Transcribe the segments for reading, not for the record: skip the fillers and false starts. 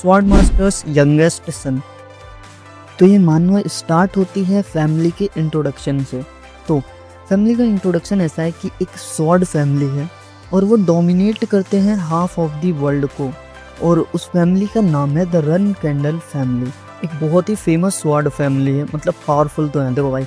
Sword masters youngest son. तो ये मानवा स्टार्ट होती है फैमिली के इंट्रोडक्शन से। तो फैमिली का इंट्रोडक्शन ऐसा है कि एक स्वॉर्ड फैमिली है और वो डोमिनेट करते हैं हाफ ऑफ द वर्ल्ड को, और उस फैमिली का नाम है द रन कैंडल फैमिली। एक बहुत ही फेमस स्वॉर्ड फैमिली है, मतलब पावरफुल तो है। देखो भाई,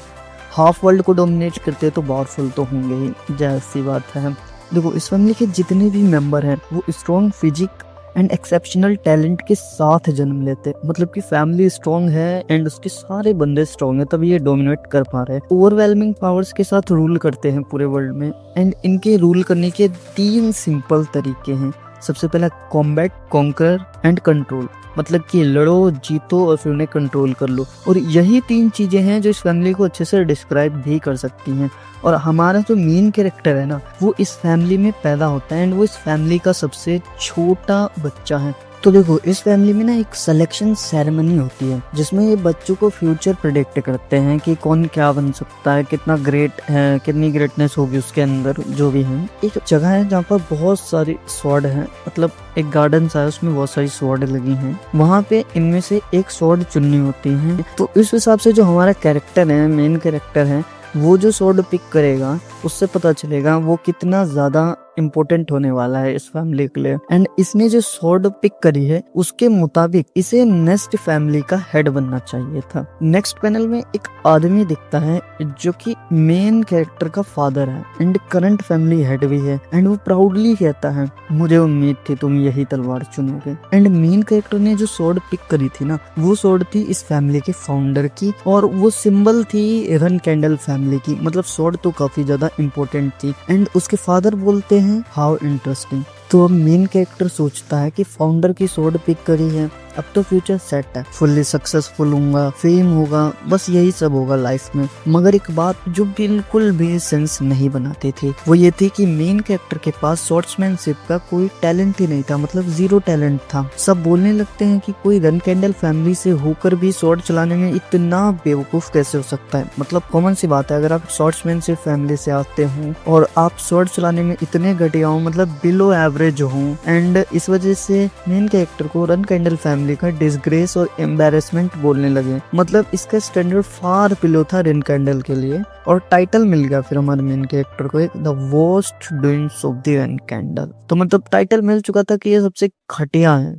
हाफ वर्ल्ड को डोमिनेट करते हैं तो पावरफुल तो होंगे ही, जैसी बात है। देखो, इस फैमिली के जितने भी मेंबर हैं वो strong physique and exceptional talent के साथ जन्म लेते, मतलब कि फैमिली स्ट्रॉन्ग है एंड उसके सारे बंदे स्ट्रॉन्ग है, तभी ये डोमिनेट कर पा रहे हैं। ओवरवेलमिंग पावर्स के साथ रूल करते हैं पूरे वर्ल्ड में, एंड इनके रूल करने के 3 सिंपल तरीके हैं। सबसे पहला कॉम्बैट, कॉन्कर एंड कंट्रोल, मतलब कि लड़ो, जीतो और फिर उन्हें कंट्रोल कर लो। और यही 3 चीजें हैं जो इस फैमिली को अच्छे से डिस्क्राइब भी कर सकती हैं। और हमारा जो मेन कैरेक्टर है ना, वो इस फैमिली में पैदा होता है एंड वो इस फैमिली का सबसे छोटा बच्चा है। तो देखो, इस फैमिली में ना एक सिलेक्शन सेरेमनी होती है जिसमें ये बच्चों को फ्यूचर प्रेडिक्ट करते हैं कि कौन क्या बन सकता है, कितना ग्रेट है, कितनी ग्रेटनेस होगी उसके अंदर, जो भी है। एक जगह है जहाँ पर बहुत सारी स्वॉर्ड है, मतलब एक गार्डन सा है, उसमें बहुत सारी स्वॉर्ड लगी हैं। वहाँ पे इनमें से एक स्वॉर्ड चुननी होती है। तो इस हिसाब से जो हमारा कैरेक्टर है, मेन कैरेक्टर है, वो जो स्वॉर्ड पिक करेगा उससे पता चलेगा वो कितना ज्यादा इम्पोर्टेंट होने वाला है इस फैमिली के लिए। एंड इसने जो स्वॉर्ड पिक करी है उसके मुताबिक इसे नेक्स्ट फैमिली का हेड बनना चाहिए था। नेक्स्ट पैनल में एक आदमी दिखता है जो कि मेन कैरेक्टर का फादर है एंड करंट फैमिली हेड भी है, एंड वो प्राउडली कहता है, मुझे उम्मीद थी तुम यही तलवार चुनोगे। एंड मेन कैरेक्टर ने जो स्वॉर्ड पिक करी थी ना, वो स्वॉर्ड थी इस फैमिली के फाउंडर की, और वो सिंबल थी रन कैंडल फैमिली की, मतलब स्वॉर्ड तो काफी ज्यादा इम्पोर्टेंट थी। एंड उसके फादर बोलते हैं, हाउ इंटरेस्टिंग। तो अब मेन कैरेक्टर सोचता है कि फाउंडर की स्वॉर्ड पिक करी है, अब तो फ्यूचर सेट है, फुल्ली सक्सेसफुल होगा, फेम होगा, बस यही सब होगा लाइफ में। मगर एक बात जो बिल्कुल भी सेंस नहीं बनाती थी, वो ये थी कि मेन कैरेक्टर के पास स्वॉर्ड्समैनशिप का कोई टैलेंट ही नहीं था, मतलब 0 टैलेंट था। सब बोलने लगते हैं कि कोई रन कैंडल फैमिली से होकर भी स्वॉर्ड चलाने में इतना बेवकूफ कैसे हो सकता है। मतलब कॉमन सी बात है, अगर आप स्वॉर्ड्समैनशिप फैमिली से आते हो और आप स्वॉर्ड चलाने में इतने घटिया हो, मतलब बिलो एवरेज हो, एंड इस वजह से मेन कैरेक्टर को रन कैंडल फैमिली का डिसग्रेस और एम्बैरेसमेंट बोलने लगे। मतलब इसका स्टैंडर्ड फार बिलो था रन कैंडल के लिए, और टाइटल मिल गया फिर हमारे मेन कैरेक्टर को, एक the worst doings of the run candle. तो मतलब टाइटल मिल चुका था कि ये सबसे घटिया है।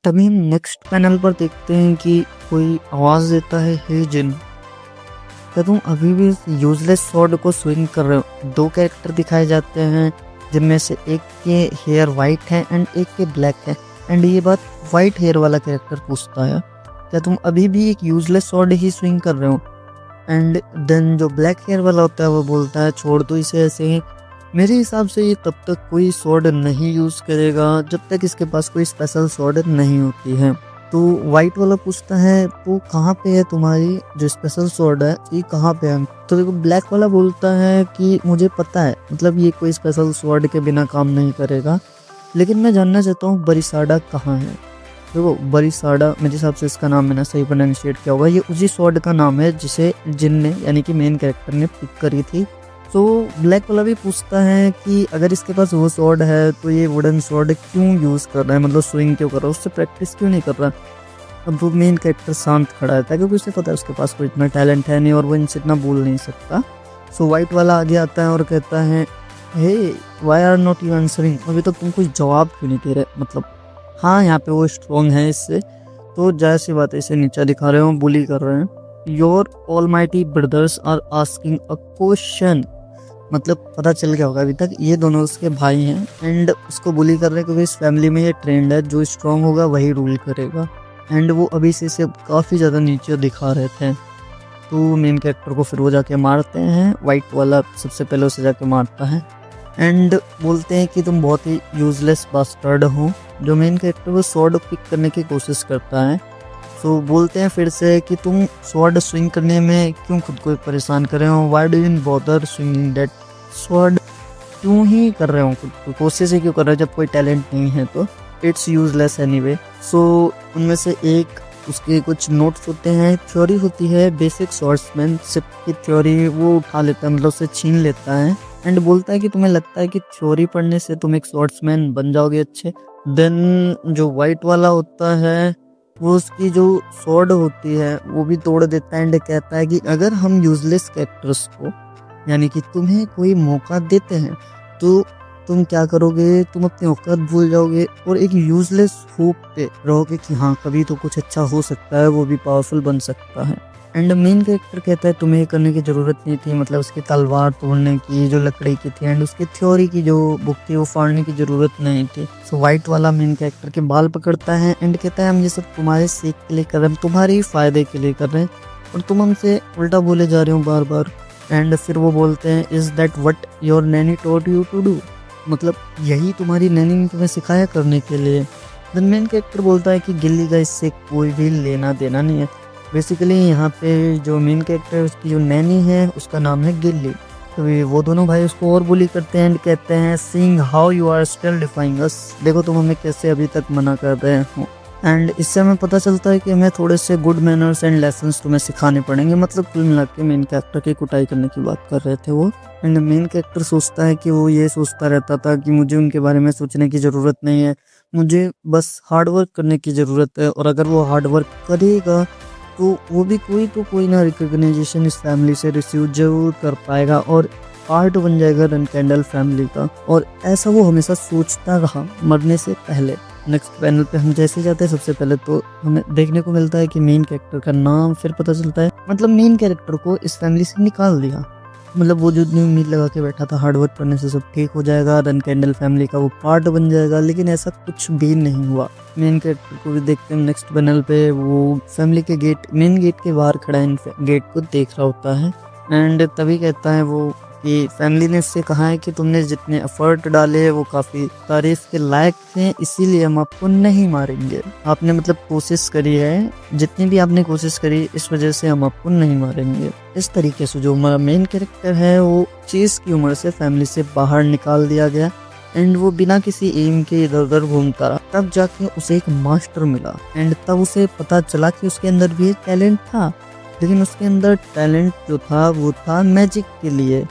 तभी हम नेक्स्ट पैनल पर देखते हैं कि कोई आवाज देता है, हे जिन, क्या तुम अभी भी यूजलेस स्वॉर्ड को स्विंग कर रहे हो? 2 कैरेक्टर दिखाए जाते हैं जिनमें से एक के हेयर व्हाइट है एंड एक के ब्लैक है। एंड ये बात व्हाइट हेयर वाला कैरेक्टर पूछता है, क्या तुम अभी भी एक यूजलेस स्वॉर्ड ही स्विंग कर रहे हो? एंड देन जो ब्लैक हेयर वाला होता है वो बोलता है, छोड़ दो इसे ऐसे ही, मेरे हिसाब से ये तब तक कोई स्वॉर्ड नहीं यूज करेगा जब तक इसके पास कोई स्पेशल स्वॉर्ड नहीं होती है। तो व्हाइट वाला पूछता है, तो कहाँ पे है तुम्हारी जो स्पेशल स्वॉर्ड है, ये कहाँ पे है? तो देखो, ब्लैक वाला बोलता है कि मुझे पता है, मतलब ये कोई स्पेशल स्वॉर्ड के बिना काम नहीं करेगा, लेकिन मैं जानना चाहता हूँ बरिसाडा कहाँ है। देखो, बरिसाडा मेरे हिसाब से इसका नाम मैंने सही प्रोनाउंसिएट किया होगा, ये उसी स्वॉर्ड का नाम है जिसे जिन ने, यानी कि मेन कैरेक्टर ने पिक करी थी। तो ब्लैक वाला भी पूछता है कि अगर इसके पास वो स्वॉर्ड है तो ये वुडन स्वॉर्ड क्यों यूज कर रहा है, मतलब स्विंग क्यों कर रहा है, उससे प्रैक्टिस क्यों नहीं कर रहा। अब वो मेन कैरेक्टर शांत खड़ा रहता है क्योंकि उसे पता है उसके पास कोई इतना टैलेंट है नहीं और वो इनसे इतना बोल नहीं सकता। सो व्हाइट वाला आगे आता है और कहता है, hey why are not you answering, अभी तक तुम कोई जवाब क्यों नहीं दे रहे। मतलब हाँ, यहाँ पे वो स्ट्रॉन्ग है इससे, तो जाहिर सी बात है इसे नीचा दिखा रहे हो, बुली कर रहे हैं। Your almighty brothers are asking a question, मतलब पता चल गया होगा अभी तक, ये दोनों उसके भाई हैं एंड उसको बुली कर रहे हैं क्योंकि इस फैमिली में ये ट्रेंड है, जो स्ट्रॉन्ग होगा वही रूल करेगा। एंड वो अभी से इसे काफ़ी ज़्यादा नीचे दिखा रहे थे। तो मेन कैरेक्टर को फिर वो जाके मारते हैं, वाइट वाला सबसे पहले उसे जाके मारता है एंड बोलते हैं कि तुम बहुत ही यूजलेस बास्टर्ड हो। जो मेन कैरेक्टर वो स्वॉर्ड पिक करने की कोशिश करता है, तो बोलते हैं फिर से कि तुम स्वॉर्ड स्विंग करने में क्यों खुद को परेशान कर रहे हो, why do you bother swinging that sword, क्यों ही कर रहे हो खुद को, कोशिश ही क्यों कर रहे हो जब कोई टैलेंट नहीं है, तो इट्स यूजलेस एनीवे। सो उनमें से एक उसके कुछ नोट्स होते हैं, थ्योरी होती है बेसिक स्वॉर्ड्समैनशिप की थ्योरी, वो उठा लेता है, मतलब उसे छीन लेता है एंड बोलता है कि तुम्हें लगता है कि थ्योरी पढ़ने से तुम एक स्वॉर्ड्समैन बन जाओगे अच्छे, देन जो वाइट वाला होता है वो उसकी जो स्वॉर्ड होती है वो भी तोड़ देता है एंड कहता है कि अगर हम यूजलेस कैरेक्टर्स को, यानी कि तुम्हें कोई मौका देते हैं, तो तुम क्या करोगे, तुम अपनी औकात भूल जाओगे और एक यूजलेस होप पे रहोगे कि हाँ कभी तो कुछ अच्छा हो सकता है, वो भी पावरफुल बन सकता है। एंड मेन कैरेक्टर कहता है तुम्हें ये करने की ज़रूरत नहीं थी, मतलब उसकी तलवार तोड़ने की जो लकड़ी की थी एंड उसकी थ्योरी की जो बुक थी वो फाड़ने की ज़रूरत नहीं थी। सो वाइट वाला मेन कैरेक्टर के बाल पकड़ता है एंड कहता है हम ये सब तुम्हारे सीख के लिए कर रहे हैं, तुम्हारे ही फ़ायदे के लिए कर रहे हैं और तुम हमसे उल्टा बोले जा रहे हो बार बार। एंड फिर वो बोलते हैं is that what your nanny taught you to do, मतलब यही तुम्हारी नैनी ने तुम्हें सिखाया करने के लिए। देन मेन कैरेक्टर बोलता है कि गिल्ली का इससे कोई भी लेना देना नहीं है। बेसिकली यहाँ पे जो मेन कैरेक्टर है उसकी जो नैनी है उसका नाम है गिल्ली। तो वो दोनों भाई उसको और बुली करते हैं एंड कहते हैं seeing how you are still defying us, देखो तुम हमें कैसे अभी तक मना कर रहे हो। एंड इससे हमें पता चलता है कि हमें थोड़े से गुड मैनर्स एंड लेसन्स तुम्हें सिखाने पड़ेंगे, मतलब कुल मिला के मेन कैरेक्टर की कुटाई करने की बात कर रहे थे वो। एंड मेन कैरेक्टर सोचता है कि वो ये सोचता रहता था कि मुझे उनके बारे में सोचने की ज़रूरत नहीं है, मुझे बस हार्ड वर्क करने की ज़रूरत है और अगर वो हार्ड वर्क करेगा तो वो भी कोई ना रिकॉग्नाइजेशन इस फैमिली से रिसीव जरूर कर पाएगा और पार्ट बन जाएगा रनकेंडल फैमिली का। और ऐसा वो हमेशा सोचता रहा मरने से पहले। नेक्स्ट पैनल पे हम जैसे जाते हैं सबसे पहले तो हमें देखने को मिलता है कि मेन कैरेक्टर का नाम फिर पता चलता है, मतलब मेन कैरेक्टर को इस फैमिली से निकाल दिया, मतलब वो जो इतनी उम्मीद लगा के बैठा था हार्ड वर्क करने से सब ठीक हो जाएगा, रनकेंडल फैमिली का वो पार्ट बन जाएगा, लेकिन ऐसा कुछ भी नहीं हुआ। मेन कैरेक्टर को भी देखते हैं नेक्स्ट पैनल पे, वो फैमिली के मेन गेट के बाहर खड़ा है, गेट को देख रहा होता है एंड तभी कहता है वो कि फैमिली ने उससे कहा है कि तुमने जितने एफर्ट डाले वो काफ़ी तारीफ के लायक थे, इसीलिए हम आपको नहीं मारेंगे। आपने मतलब कोशिश करी है, जितनी भी आपने कोशिश करी इस वजह से हम आपको नहीं मारेंगे। इस तरीके से जो हमारा मेन कैरेक्टर है वो 6 की उम्र से फैमिली से बाहर निकाल दिया गया एंड वो बिना किसी एम के इधर उधर घूमता रहा। तब जाके उसे एक मास्टर मिला एंड तब उसे पता चला कि उसके अंदर भी एक टैलेंट था, लेकिन उसके अंदर टैलेंट जो था वो था मैजिक के लिए,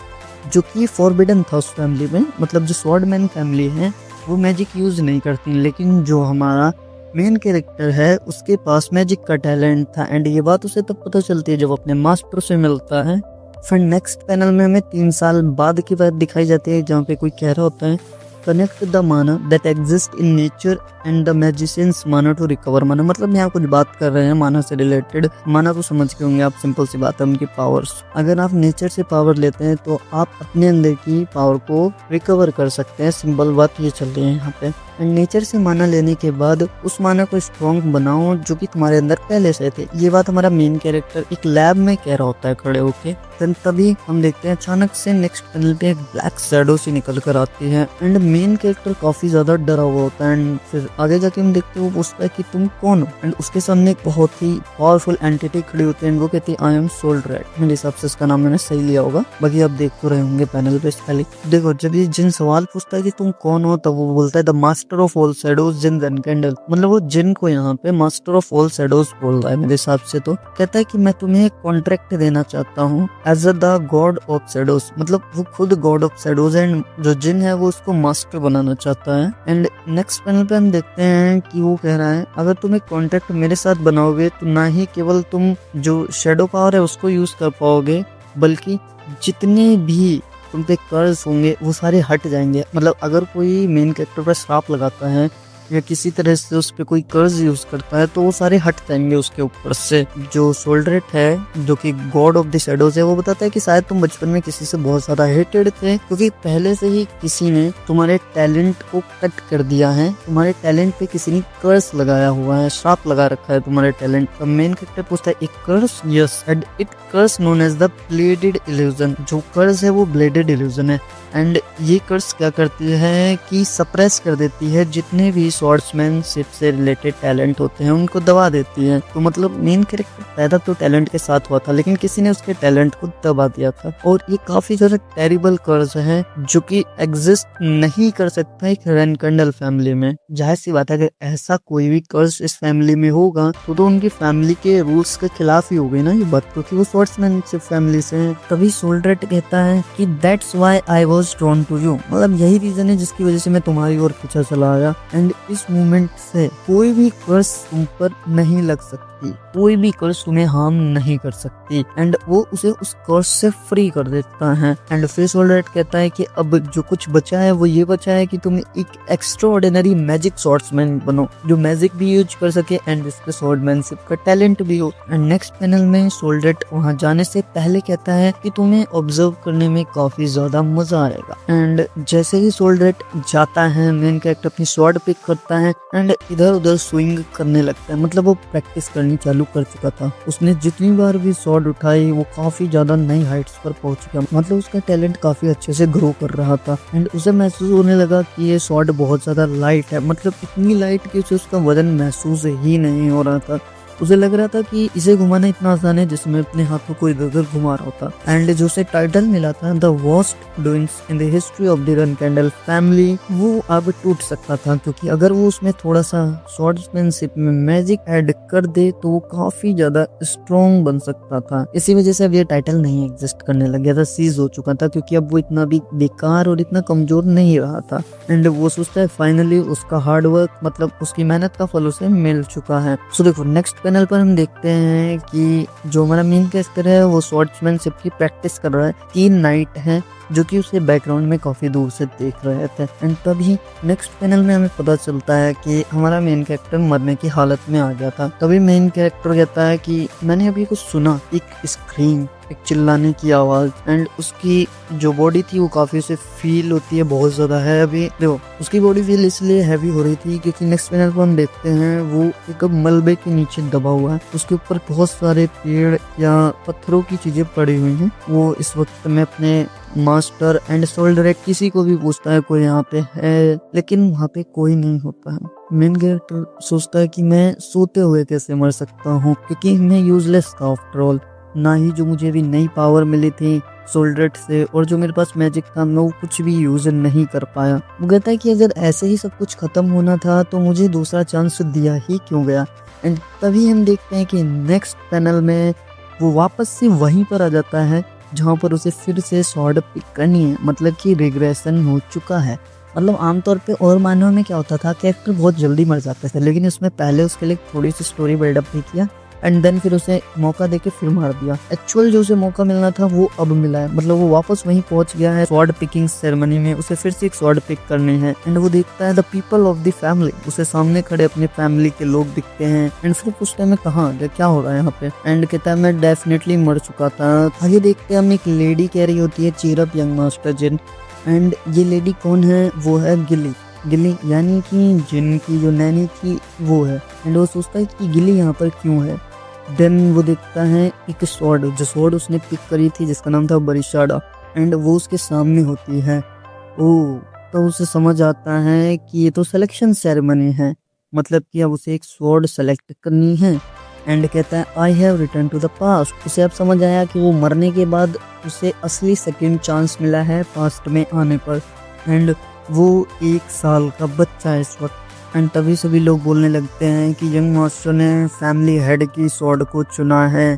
जो कि फॉरबिडन था उस फैमिली में। मतलब जो स्वॉर्डमैन फैमिली है वो मैजिक यूज़ नहीं करती, लेकिन जो हमारा मेन कैरेक्टर है उसके पास मैजिक का टैलेंट था एंड ये बात उसे तब पता चलती है जब अपने मास्टर से मिलता है। फिर नेक्स्ट पैनल में हमें 3 साल बाद की बात दिखाई जाती है, जहाँ पे कोई कह रहा होता है कनेक्ट द माना that exist in nature and the magicians माना टू रिकवर माना, मतलब यहाँ कुछ बात कर रहे हैं माना से रिलेटेड। माना तो समझ के होंगे आप, सिंपल सी बात है उनकी पावर्स। अगर आप नेचर से पावर लेते हैं तो आप अपने अंदर की पावर को रिकवर कर सकते हैं, सिंपल बात ये चल रही है यहाँ पे। एंड नेचर से माना लेने के बाद उस माना को स्ट्रॉन्ग बनाओ जो कि तुम्हारे अंदर पहले से थे। ये बात हमारा मेन कैरेक्टर एक लैब में कह रहा होता है खड़े होके। देन तभी हम देखते हैं अचानक से नेक्स्ट पैनल पे एक ब्लैक शैडो सी निकल कर आती है एंड मेन कैरेक्टर काफी ज्यादा डरा हुआ होता है एंड फिर आगे जाके हम देखते हैं वो पूछता है कि तुम कौन हो एंड उसके सामने एक बहुत ही पावरफुल एंटिटी खड़ी होती है एंड वो कहती है आई एम सोल रेड। मेरे हिसाब से इसका नाम मैंने सही लिया होगा, बाकी आप देख तो रहे होंगे पैनल पे। खाली देखो जब ये जिन सवाल पूछता है कि तुम कौन हो तब वो बोलता है the master of all shadows Jin Runcandel, मतलब वो जिन को यहाँ पे मास्टर ऑफ ऑल शैडोज बोल रहा है मेरे हिसाब से। तो कहता है कि मैं तुम्हें एक कॉन्ट्रैक्ट देना चाहता हूँ as the god of shadows, मतलब वो खुद गॉड ऑफ शैडोज एंड जो जिन है वो उसको मास्टर बनाना चाहता है। एंड नेक्स्ट पैनल पे हम देखते हैं कि वो कह रहा है अगर तुम एक कॉन्ट्रैक्ट मेरे साथ बनाओगे तो ना ही केवल तुम जो शैडो पावर है उसको यूज कर पाओगे, बल्कि जितने भी तुम पे कर्ज होंगे वो सारे हट जाएंगे। मतलब अगर कोई मेन कैरेक्टर पर श्राप लगाता है या किसी तरह से उस पर कोई कर्ज यूज करता है तो वो सारे हट जाएंगे उसके ऊपर से। जो सोल्ड्रेट है जो कि गॉड ऑफ द शैडोज है वो बताता है कि शायद तुम बचपन में किसी से बहुत ज्यादा हेटेड थे क्योंकि पहले से ही किसी ने तुम्हारे टैलेंट को कट कर दिया है, तुम्हारे टैलेंट पे किसी ने कर्ज लगाया हुआ है, श्राप लगा रखा है तुम्हारे टैलेंट पर। मेन कैरेक्टर पूछता है एक कर्ज? यस, एंड इट कर्ज known as the bladed illusion. जो कर्ज है वो ब्लेडेड इल्यूजन है एंड ये कर्ज क्या करती है कि सप्रेस कर देती है जितने भी स्वॉर्ड्समैनशिप से रिलेटेड टैलेंट होते हैं उनको दबा देती है। तो मतलब मेन कैरेक्टर पैदा तो टैलेंट के साथ हुआ था लेकिन किसी ने उसके टैलेंट को दबा दिया था और ये काफी ज्यादा टेरिबल कर्ज है जो कि एग्जिस्ट नहीं कर सकता एक रनकेंडल फैमिली में। जाहिर सी बात है अगर ऐसा कोई भी कर्ज इस फैमिली में होगा तो उनकी फैमिली के रूल्स के खिलाफ ही हो गई ना ये बात, क्योंकि वो स्वॉर्ड्समैनशिप फैमिली से है। तभी सोल्ड्रेट कहता है कि that's why I was drawn to you, मतलब यही रीजन है जिसकी वजह से मैं तुम्हारी ओर खींचा चला आया। एंड इस मोमेंट से कोई भी कर्स तुम पर नहीं लग सकती, कोई भी कर्स तुम्हें हार्म नहीं कर सकती, एंड वो उसे उस कर्स से फ्री कर देता है। एंड फिर सोल्डरेट कहता है कि अब जो कुछ बचा है वो ये बचा है कि तुम एक एक्स्ट्रा ऑर्डिनरी मैजिक स्वॉर्ड्समैन बनो, जो मैजिक भी यूज कर सके एंड इसके स्वॉर्डमैनशिप का टैलेंट भी हो। एंड नेक्स्ट पैनल में सोल्डरेट वहां जाने से पहले कहता है कि तुम्हें ऑब्जर्व करने में काफी ज्यादा मजा आएगा। एंड जैसे ही सोल्डरेट जाता है, मेन कैरेक्टर अपनी स्वॉर्ड पिक करता है एंड इधर उधर स्विंग करने लगता है। मतलब वो प्रैक्टिस करनी चालू कर चुका था, उसने जितनी बार भी स्वॉर्ड उठाई वो काफी ज्यादा नई हाइट्स पर पहुंच गया। मतलब उसका टैलेंट काफी अच्छे से ग्रो कर रहा था एंड उसे महसूस होने लगा कि ये स्वॉर्ड बहुत ज्यादा लाइट है, मतलब इतनी लाइट कि उसे उसका वजन महसूस ही नहीं हो रहा था। उसे लग रहा था कि इसे घुमाना इतना आसान है जिसमें अपने हाथों को इधर उधर घुमा रहा था। एंड जो उसे टाइटल मिला था the worst doings in the history of the Runcandel family, वो अब टूट सकता था, क्योंकि अगर वो उसमें थोड़ा सा स्वॉर्ड्समैनशिप में मैजिक ऐड कर दे तो वो काफी ज्यादा स्ट्रॉन्ग बन सकता था। इसी वजह से अब ये टाइटल नहीं एग्जिस्ट करने लग गया था, सीज हो चुका था, क्योंकि अब वो इतना भी बेकार और इतना कमजोर नहीं रहा था। एंड वो सोचता है फाइनली उसका हार्डवर्क, मतलब उसकी मेहनत का फल उसे मिल चुका है। सो देखो नेक्स्ट पैनल पर हम देखते हैं कि जो हमारा मेन कैरेक्टर है वो स्वॉर्ड्समैनशिप की प्रैक्टिस कर रहा है। 3 नाइट है जो कि उसे बैकग्राउंड में काफी दूर से देख रहे थे। एंड तभी नेक्स्ट पैनल में हमें पता चलता है कि हमारा मेन कैरेक्टर मरने की हालत में आ गया था। तभी मेन कैरेक्टर कहता है कि मैंने अभी कुछ सुना, एक स्क्रीम, एक चिल्लाने की आवाज, एंड उसकी जो बॉडी थी वो काफी उसे फील होती है बहुत ज्यादा है। अभी देखो उसकी बॉडी फील इसलिए हैवी हो रही थी क्योंकि नेक्स्ट पैनल पर हम देखते हैं वो एक मलबे के नीचे दबा हुआ है, उसके ऊपर बहुत सारे पेड़ या पत्थरों की चीजें पड़ी हुई हैं। वो इस वक्त में अपने मास्टर एंड सोल्डरेट किसी को भी पूछता है कोई यहाँ पे है, लेकिन वहाँ पे कोई नहीं होता है। मेन कैरेक्टर सोचता है कि मैं सोते हुए कैसे मर सकता हूँ, क्योंकि मैं यूजलेस था आफ्टर ऑल, ना ही जो मुझे भी नई पावर मिली थी सोल्डरेट से और जो मेरे पास मैजिक था मैं वो कुछ भी यूज नहीं कर पाया। वो कहता है कि अगर ऐसे ही सब कुछ खत्म होना था तो मुझे दूसरा चांस दिया ही क्यों गया। एंड तभी हम देखते हैं कि नेक्स्ट पैनल में वो वापस से वहीं पर आ जाता है जहाँ पर उसे फिर से स्वॉर्ड पिक करनी है, मतलब कि रिग्रेशन हो चुका है। मतलब आमतौर पे और मानव में क्या होता था, कैरेक्टर बहुत जल्दी मर जाते थे, लेकिन उसमें पहले उसके लिए थोड़ी सी स्टोरी बिल्डअप भी किया एंड देन फिर उसे मौका देके फिर मार दिया। एक्चुअल जो उसे मौका मिलना था वो अब मिला है, मतलब वो वापस वहीं पहुंच गया है स्वॉर्ड पिकिंग सेरेमनी में। उसे फिर से एक स्वॉर्ड पिक करनी है एंड वो देखता है the people of the family, उसे सामने खड़े अपने फैमिली के लोग दिखते हैं। एंड फिर पूछता है मैं कहाँ आ गया, क्या हो रहा है यहाँ पे। एंड कहता है मैं डेफिनेटली मर चुका था। आगे देखते हैं हम एक लेडी कह रही होती है cheer up young master Jin, and ये लेडी कौन है, वो है गिली। गिली यानी कि जिन की जो नैनी थी वो है। एंड वो सोचता है कि गिली यहाँ पर क्यों है। देन वो देखता है एक स्वॉर्ड, जो स्वॉर्ड उसने पिक करी थी जिसका नाम था बरिशाडा, एंड वो उसके सामने होती है। ओह, तो उसे समझ आता है कि ये तो सिलेक्शन सेरेमनी है, मतलब कि अब उसे एक स्वॉर्ड सेलेक्ट करनी है। एंड कहता है I have return to the past. उसे अब समझ आया कि वो मरने के बाद उसे असली सेकंड चांस मिला है पास्ट में आने पर। एंड वो 1 साल का बच्चा है इस वक्त। एंड तभी सभी लोग बोलने लगते हैं कि यंग मास्टर ने फैमिली हेड की स्वॉर्ड को चुना है।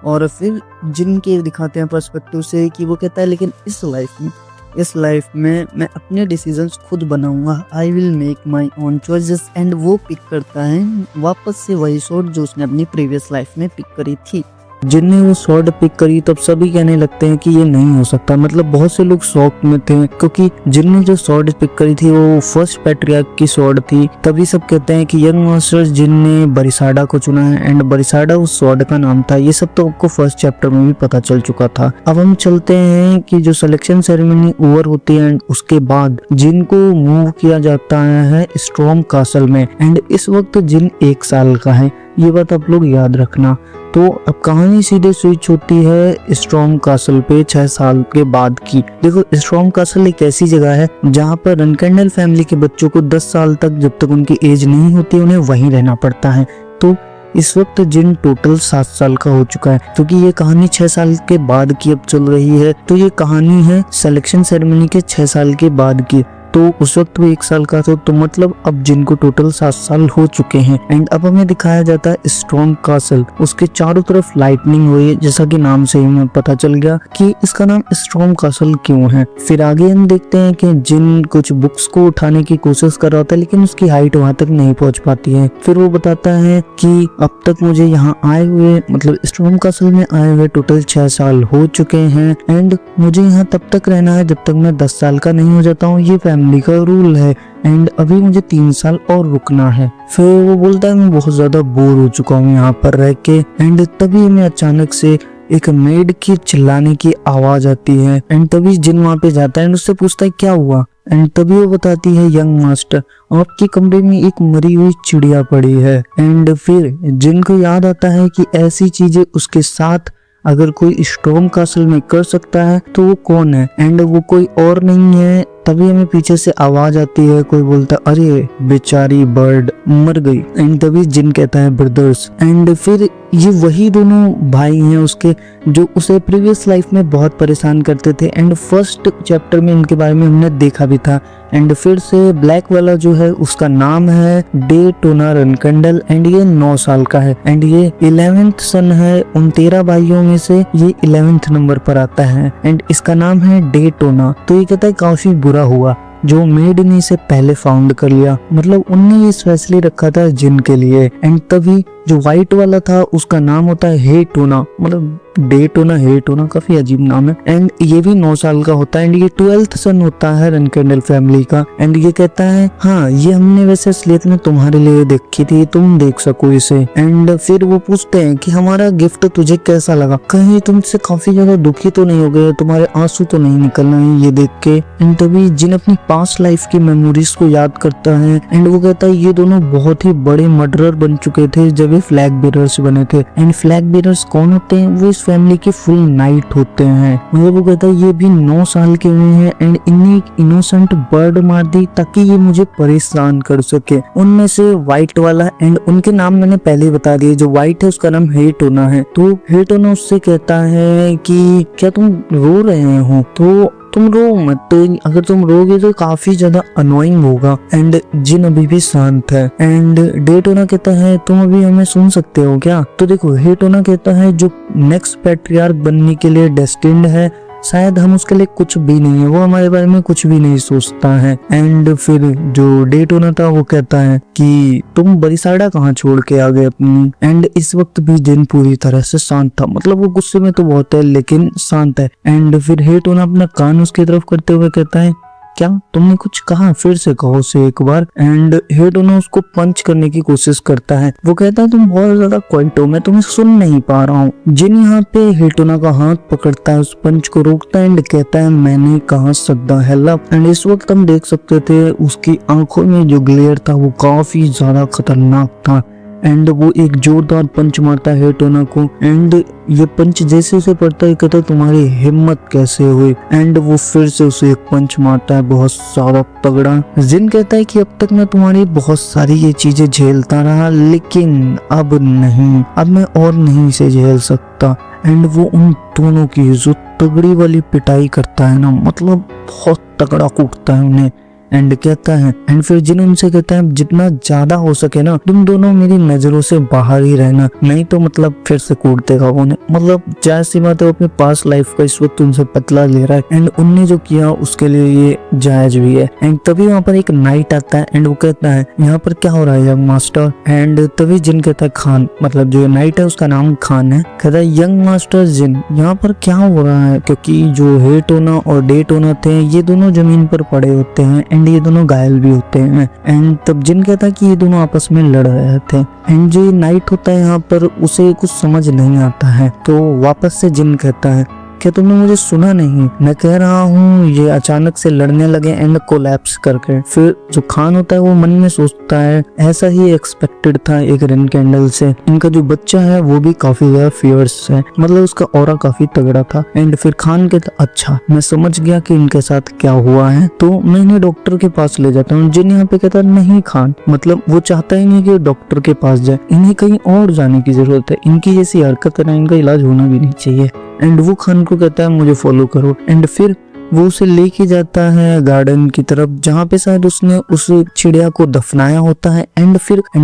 और फिर जिनके दिखाते हैं पर्सपेक्टिव से कि वो कहता है लेकिन इस लाइफ में मैं अपने डिसीजंस खुद बनाऊंगा, I will make my own choices. And वो पिक करता है वापस से वही स्वॉर्ड जो उसने अपनी प्रीवियस लाइफ में पिक करी थी। जिनने वो स्वॉर्ड पिक करी तब सभी कहने लगते हैं कि ये नहीं हो सकता, मतलब बहुत से लोग शॉक में थे क्योंकि जिनने जो स्वॉर्ड पिक करी थी वो फर्स्ट पैट्रियार्क की स्वॉर्ड थी। तभी सब कहते हैं कि यंग मास्टर जिनने बरिसाडा को चुना है एंड बरिसाडा उस स्वॉर्ड का नाम था। ये सब तो आपको फर्स्ट चैप्टर में भी पता चल चुका था। अब हम चलते हैं कि जो सिलेक्शन सेरेमनी ओवर होती है एंड उसके बाद जिनको मूव किया जाता है स्ट्रॉम कासल में। एंड इस वक्त जिन 1 साल का है, ये बात आप लोग याद रखना। तो अब कहानी सीधे स्विच होती है स्ट्रॉम कासल पे 6 साल के बाद की। देखो स्ट्रॉम कासल एक ऐसी जगह है जहाँ पर रनकेंडल फैमिली के बच्चों को 10 साल तक, जब तक उनकी एज नहीं होती, उन्हें वहीं रहना पड़ता है। तो इस वक्त जिन टोटल 7 साल का हो चुका है, क्योंकि ये कहानी 6 साल के बाद की अब चल रही है। तो ये कहानी है सिलेक्शन सेरेमनी के 6 साल के बाद की। तो उस वक्त वो 1 साल का था, तो मतलब अब जिनको टोटल 7 साल हो चुके हैं। एंड अब हमें दिखाया जाता है स्टॉर्म कासल, उसके चारों तरफ लाइटनिंग हुई है, जैसा कि नाम से ही हमें पता चल गया कि इसका नाम स्टॉर्म कासल क्यों है। फिर आगे हम देखते हैं कि जिन कुछ बुक्स को उठाने की कोशिश कर रहा होता है, लेकिन उसकी हाइट वहां तक नहीं पहुंच पाती है। फिर वो बताता है कि अब तक मुझे यहाँ आए हुए, मतलब स्टॉर्म कासल में आए हुए टोटल 6 साल हो चुके हैं एंड मुझे यहाँ तब तक रहना है जब तक मैं 10 साल का नहीं हो जाता हूँ, ये फैमिली का रूल है एंड अभी मुझे 3 साल और रुकना है। फिर वो बोलता है मैं बहुत ज्यादा बोर हो चुका हूँ यहाँ पर रह के। एंड तभी हमें अचानक से एक मेड की चिल्लाने की आवाज आती है एंड तभी जिन वहाँ पे जाता है एंड उससे पूछता है क्या हुआ। एंड तभी वो बताती है यंग मास्टर, आपके कमरे में एक मरी हुई चिड़िया पड़ी है। एंड फिर जिन को याद आता है कि ऐसी चीजें उसके साथ अगर कोई स्टॉर्म कासल में कर सकता है तो वो कौन है, एंड वो कोई और नहीं है। तभी हमें पीछे से आवाज आती है, कोई बोलता अरे बेचारी बर्ड मर गई। एंड तभी जिन कहता है ब्रदर्स। एंड फिर ये वही दोनों भाई हैं उसके जो उसे प्रीवियस लाइफ में बहुत परेशान करते थे एंड फर्स्ट चैप्टर में इनके बारे में हमने देखा भी था। एंड फिर से ब्लैक वाला जो है उसका नाम है डे टोना रनकंडल एंड ये 9 साल का है एंड ये 11th सन है। उन 13 भाइयों में से ये 11th नंबर पर आता है एंड इसका नाम है डे टोना। तो ये कहता है काफी बुरा हुआ जो मेड ने इसे पहले फाउंड कर लिया, मतलब उनने ये स्पेशली रखा था जिन के लिए। एंड तभी जो व्हाइट वाला था उसका नाम होता है हे टोना, मतलब डे टोना हे टोना, काफी अजीब नाम है। एंड ये भी 9 साल का होता है एंड ये 12th सन होता है रनकंडल फैमिली का। एंड ये कहता है हाँ ये हमने वैसे असलियत में तुम्हारे लिए देखी थी, तुम देख सको इसे। एंड फिर वो पूछते हैं कि हमारा गिफ्ट तुझे कैसा लगा, कहीं तुमसे काफी ज्यादा दुखी तो नहीं हो गए, तुम्हारे आंसू तो नहीं निकल रहे हैं ये देख के। एंड तभी जिन अपनी पास्ट लाइफ की मेमोरीज को याद करता है एंड वो कहता है ये दोनों बहुत ही बड़े मर्डरर बन चुके थे जब ये फ्लैग बेरर्स बने थे। एंड फ्लैग बेरर्स कौन होते हैं, वो इस फैमिली के फुल नाइट होते हैं। मतलब वो कहता है ये भी 9 साल के हुए हैं एंड इन्हें एक इनोसेंट बर्ड मार दी ताकि ये मुझे परेशान कर सके। उनमें से व्हाइट वाला, एंड उनके नाम मैंने पहले ही बता दिए, जो व्हाइट है उसका नाम हे टोना है। तो हे टोना उससे कहता है कि क्या तुम रो रहे हो, तो तुम रो मत, तो अगर तुम रोगे तो काफी ज्यादा अनोइंग होगा। एंड जिन अभी भी शांत है। एंड डे टोना कहता है तुम अभी हमें सुन सकते हो क्या। तो देखो हे टोना कहता है जो नेक्स्ट पैट्रियार्क बनने के लिए डेस्टिन्ड है शायद हम उसके लिए कुछ भी नहीं है, वो हमारे बारे में कुछ भी नहीं सोचता है। एंड फिर जो डे टोना था वो कहता है कि तुम बरिसाडा कहाँ छोड़ के आ गए अपनी। एंड इस वक्त भी जिन पूरी तरह से शांत था, मतलब वो गुस्से में तो बहुत है लेकिन शांत है। एंड फिर हे टोना अपना कान उसकी तरफ करते हुए कहता है क्या तुमने कुछ कहा, फिर से कहो उसे एक बार। एंड हे टोना उसको पंच करने की कोशिश करता है। वो कहता है तुम बहुत ज्यादा क्वाइट हो, मैं तुम्हें सुन नहीं पा रहा हूँ। जिन यहाँ पे हे टोना का हाथ पकड़ता है, उस पंच को रोकता है एंड कहता है मैंने कहा सकता है लव। एंड इस वक्त हम देख सकते थे उसकी आंखों में जो ग्लेयर था वो काफी ज्यादा खतरनाक था। एंड वो एक जोरदार पंच मारता है टोना को। एंड ये पंच जैसे उसे पड़ता है कहता है तुम्हारी हिम्मत कैसे हुई। एंड वो फिर से उसे एक पंच मारता है बहुत ज्यादा तगड़ा। जिन कहता है कि अब तक मैं तुम्हारी बहुत सारी ये चीजें झेलता रहा लेकिन अब नहीं, अब मैं और नहीं इसे झेल सकता। एंड वो उन दोनों की जो तगड़ी वाली पिटाई करता है ना, मतलब बहुत तगड़ा कूटता है उन्हें। एंड कहता है, एंड फिर जिन उनसे कहता है जितना ज्यादा हो सके ना तुम दोनों मेरी नजरों से बाहर ही रहना, नहीं तो मतलब फिर से कूट देगा उन्हें। मतलब जायज सी बात है, वो अपने पास लाइफ का इस वक्त उनसे बदला ले रहा है एंड उनने जो किया उसके लिए ये जायज भी है। एंड तभी वहाँ पर एक नाइट आता है एंड वो कहता है यहाँ पर क्या हो रहा है यंग मास्टर। एंड तभी जिन कहता है खान, मतलब जो नाइट है उसका नाम खान है, कहता है यंग मास्टर जिन यहाँ पर क्या हो रहा है, क्योंकि जो हे टोना और डे टोना थे ये दोनों जमीन पर पड़े होते हैं एंड ये दोनों घायल भी होते हैं। एंड तब जिन कहता है कि ये दोनों आपस में लड़ रहे थे। एंड जो नाइट होता है यहाँ पर उसे कुछ समझ नहीं आता है, तो वापस से जिन कहता है क्या तुमने मुझे सुना नहीं, मैं कह रहा हूँ ये अचानक से लड़ने लगे एंड कोलैप्स करके। फिर जो खान होता है वो मन में सोचता है ऐसा ही एक्सपेक्टेड था एक रनकंडल से, इनका जो बच्चा है वो भी काफी ज्यादा फियर्स है, मतलब उसका ऑरा काफी तगड़ा था। एंड फिर खान कहता अच्छा मैं समझ गया कि इनके साथ क्या हुआ है, तो मैं इन्हें डॉक्टर के पास ले जाता हूँ। जिन यहाँ पे कहता नहीं खान, मतलब वो चाहता ही नहीं कि डॉक्टर के पास जाए, इन्हें कहीं और जाने की जरूरत है, इनकी जैसी हरकत है ना इनका इलाज होना भी नहीं चाहिए। एंड वो खान को कहता है मुझे फॉलो करो। एंड फिर वो उसे लेके जाता है गार्डन की तरफ जहाँ पे शायद उसने उस चिड़िया को दफनाया होता है। एंड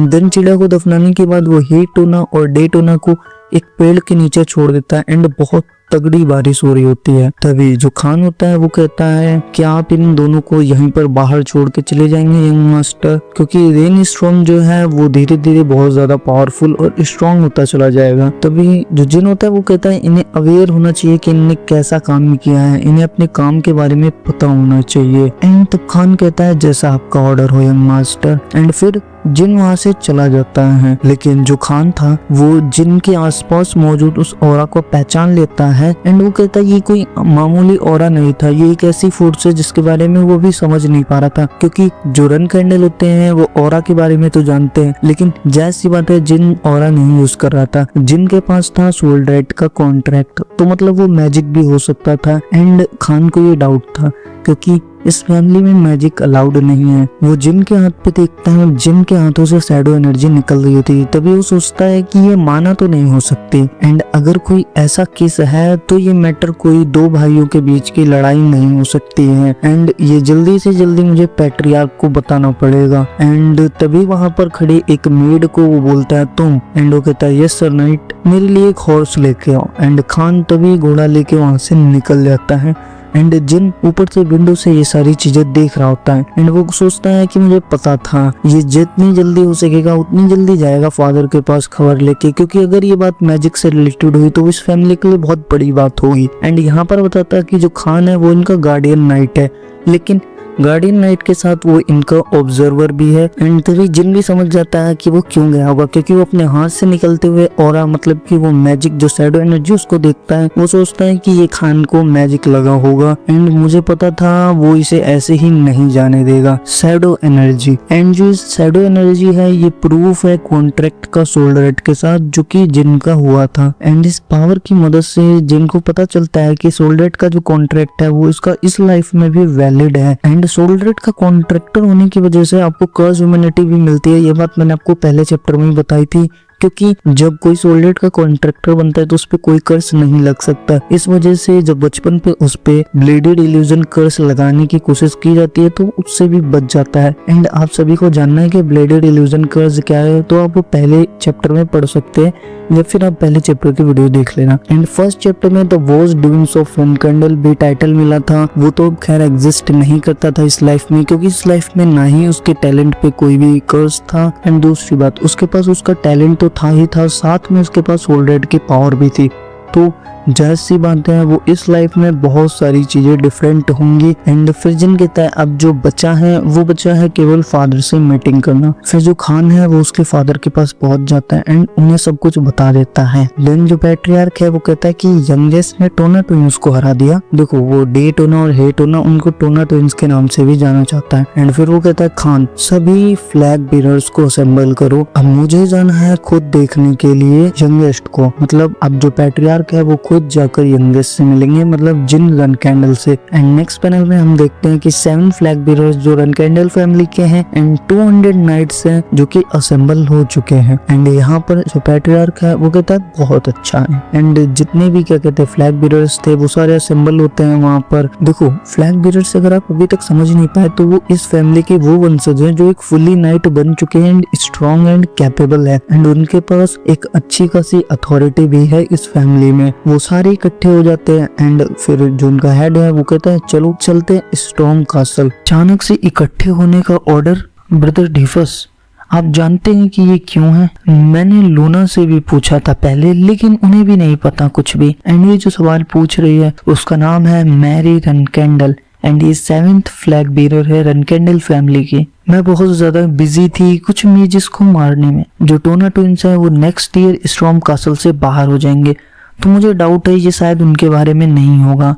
देन चिड़िया को दफनाने के बाद वो हे टोना और डे टोना को एक पेड़ के नीचे छोड़ देता है। एंड बहुत तगड़ी बारिश हो रही होती है। तभी जो खान होता है वो कहता है कि आप इन दोनों को यहीं पर बाहर छोड़ के चले जाएंगे यंग मास्टर, क्योंकि रेन स्टॉर्म जो है वो धीरे धीरे बहुत ज्यादा पावरफुल और स्ट्रॉन्ग होता चला जाएगा। तभी जो जिन होता है वो कहता है इन्हें अवेयर होना चाहिए कि इन्होंने कैसा काम किया है, इन्हें अपने काम के बारे में पता होना चाहिए। एंड तब खान कहता है जैसा आपका ऑर्डर हो यंग मास्टर। एंड फिर जिन वहां से चला जाता है। लेकिन जो खान था वो जिन के आसपास मौजूद उस ऑरा को पहचान लेता है। एंड वो कहता है ये कोई मामूली ऑरा नहीं था, ये एक ऐसी फोर्स है जिसके बारे में वो भी समझ नहीं पा रहा था, क्योंकि जो रन कैंडल होते हैं वो ऑरा के बारे में तो जानते हैं, लेकिन जैसी बात है जिन ऑरा नहीं यूज कर रहा था। जिन के पास था सोल राइट का कॉन्ट्रैक्ट, तो मतलब वो मैजिक भी हो सकता था। एंड खान को ये डाउट था क्योंकि इस फैमिली में मैजिक अलाउड नहीं है। वो जिन के हाथ पे देखता है, जिन के हाथों से शैडो एनर्जी निकल रही होती है। तभी वो सोचता है कि ये माना तो नहीं हो सकती। एंड अगर कोई ऐसा केस है तो ये मैटर कोई दो भाइयों के बीच की लड़ाई नहीं हो सकती है। एंड ये जल्दी से जल्दी मुझे पैट्रियार्क को बताना पड़ेगा। एंड तभी वहां पर खड़े एक मेड को वो बोलता है तुम। एंड वो कहता है यस सर नाइट, मेरे लिए एक हॉर्स लेके आओ। एंड खान तभी घोड़ा लेके वहां से निकल जाता है। एंड जिन ऊपर से विंडो से ये सारी चीजें देख रहा होता है। एंड वो सोचता है कि मुझे पता था ये जितनी जल्दी हो सकेगा उतनी जल्दी जाएगा फादर के पास खबर लेके, क्योंकि अगर ये बात मैजिक से रिलेटेड हुई तो इस फैमिली के लिए बहुत बड़ी बात होगी। एंड यहाँ पर बताता है कि जो खान है वो इनका गार्डियन नाइट है, लेकिन गार्डियन नाइट के साथ वो इनका ऑब्जर्वर भी है। एंड तभी जिन भी समझ जाता है कि वो क्यों गया होगा, क्योंकि वो अपने हाथ से निकलते हुए ऑरा मतलब कि वो मैजिक जो शैडो एनर्जी उसको देखता है। वो सोचता है कि ये खान को मैजिक लगा होगा। एंड मुझे पता था वो इसे ऐसे ही नहीं जाने देगा। शैडो एनर्जी, एंड जो शैडो एनर्जी है ये प्रूफ है कॉन्ट्रैक्ट का सोल राइट के साथ जो कि जिन का हुआ था। एंड इस पावर की मदद से जिन को पता चलता है कि सोल राइट का जो कॉन्ट्रैक्ट है वो इसका इस लाइफ में भी वैलिड है। एंड सोल राइट का कॉन्ट्रैक्टर होने की वजह से आपको कर्स ह्यूमैनिटी भी मिलती है। ये बात मैंने आपको पहले चैप्टर में बताई थी, क्योंकि जब कोई सोल राइट का कॉन्ट्रैक्टर बनता है तो उस पे कोई कर्स नहीं लग सकता। इस वजह से जब बचपन पे उस पे ब्लेडेड इल्यूजन कर्स लगाने की कोशिश की जाती है तो उससे भी बच जाता है। एंड आप सभी को जानना है कि ब्लेडेड इल्यूजन कर्स क्या है, तो आप वो पहले चैप्टर में पढ़ सकते हैं या फिर आप पहले चैप्टर की वीडियो देख लेना। एंड फर्स्ट चैप्टर में the was doings of run candle भी टाइटल मिला था। वो तो खैर एग्जिस्ट नहीं करता था इस लाइफ में, क्योंकि इस लाइफ में ना ही उसके टैलेंट पे कोई भी कर्स था। एंड दूसरी बात, उसके पास उसका टैलेंट तो था ही था, साथ में उसके पास सोल राइट की पावर भी थी। तो जाहिर सी बात है वो इस लाइफ में बहुत सारी चीजें डिफरेंट होंगी। एंड फिर जिन कहता है अब जो बचा है वो बचा है केवल फादर से मीटिंग करना। फिर जो खान है वो उसके फादर के पास पहुंच जाता है एंड उन्हें सब कुछ बता देता है। देन जो पैट्रियार्क है वो कहता है कि यंगेस्ट ने टोना ट्विंस को हरा दिया। देखो वो डे टोना और हे टोना उनको टोना ट्विंस के नाम से भी जाना चाहता है। एंड फिर वो कहता है खान सभी फ्लैग बीरर्स को असेंबल करो, अब मुझे जाना है खुद देखने के लिए यंगेस्ट को। मतलब अब जो पैट्रियार्क है वो खुद जाकर यंगेस्ट से मिलेंगे, मतलब जिन रन कैंडल से। एंड नेक्स्ट पैनल में हम देखते हैं कि 7 फ्लैग बीरर्स जो रन कैंडल फैमिली के हैं एंड 200 नाइट्स हैं जो कि असेंबल हो चुके हैं। एंड यहाँ पर जो पैट्रियार्क है वो कहता है बहुत अच्छा है। एंड जितने भी क्या कहते हैं फ्लैग बीरर्स थे वो सारे असेंबल होते हैं वहाँ पर। देखो फ्लैग बीरर्स अगर आप अभी तक समझ नहीं पाए तो वो इस फैमिली के वो वंशज हैं जो एक फुली नाइट बन चुके हैं एंड स्ट्रॉन्ग एंड कैपेबल है। एंड उनके पास एक अच्छी खासी अथॉरिटी भी है इस फैमिली में। वो सारे इकट्ठे हो जाते हैं एंड फिर जो उनका हेड है वो कहता है चलो चलते हैं स्टॉर्म कासल। अचानक से इकट्ठे होने का ऑर्डर ब्रदर डीफस, आप जानते हैं कि ये क्यों है? मैंने लूना से भी पूछा था पहले, लेकिन उन्हें भी नहीं पता कुछ भी। एंड ये जो सवाल पूछ रही है उसका नाम है मैरी रन कैंडल एंड ये 7th फ्लैग बीरर है रन कैंडल फैमिली की। मैं बहुत ज्यादा बिजी थी कुछ मेजेस को मारने में। जो टोना ट्विंस है वो नेक्स्ट ईयर स्टॉर्म कासल से बाहर हो जाएंगे, तो मुझे डाउट है ये शायद उनके बारे में नहीं होगा,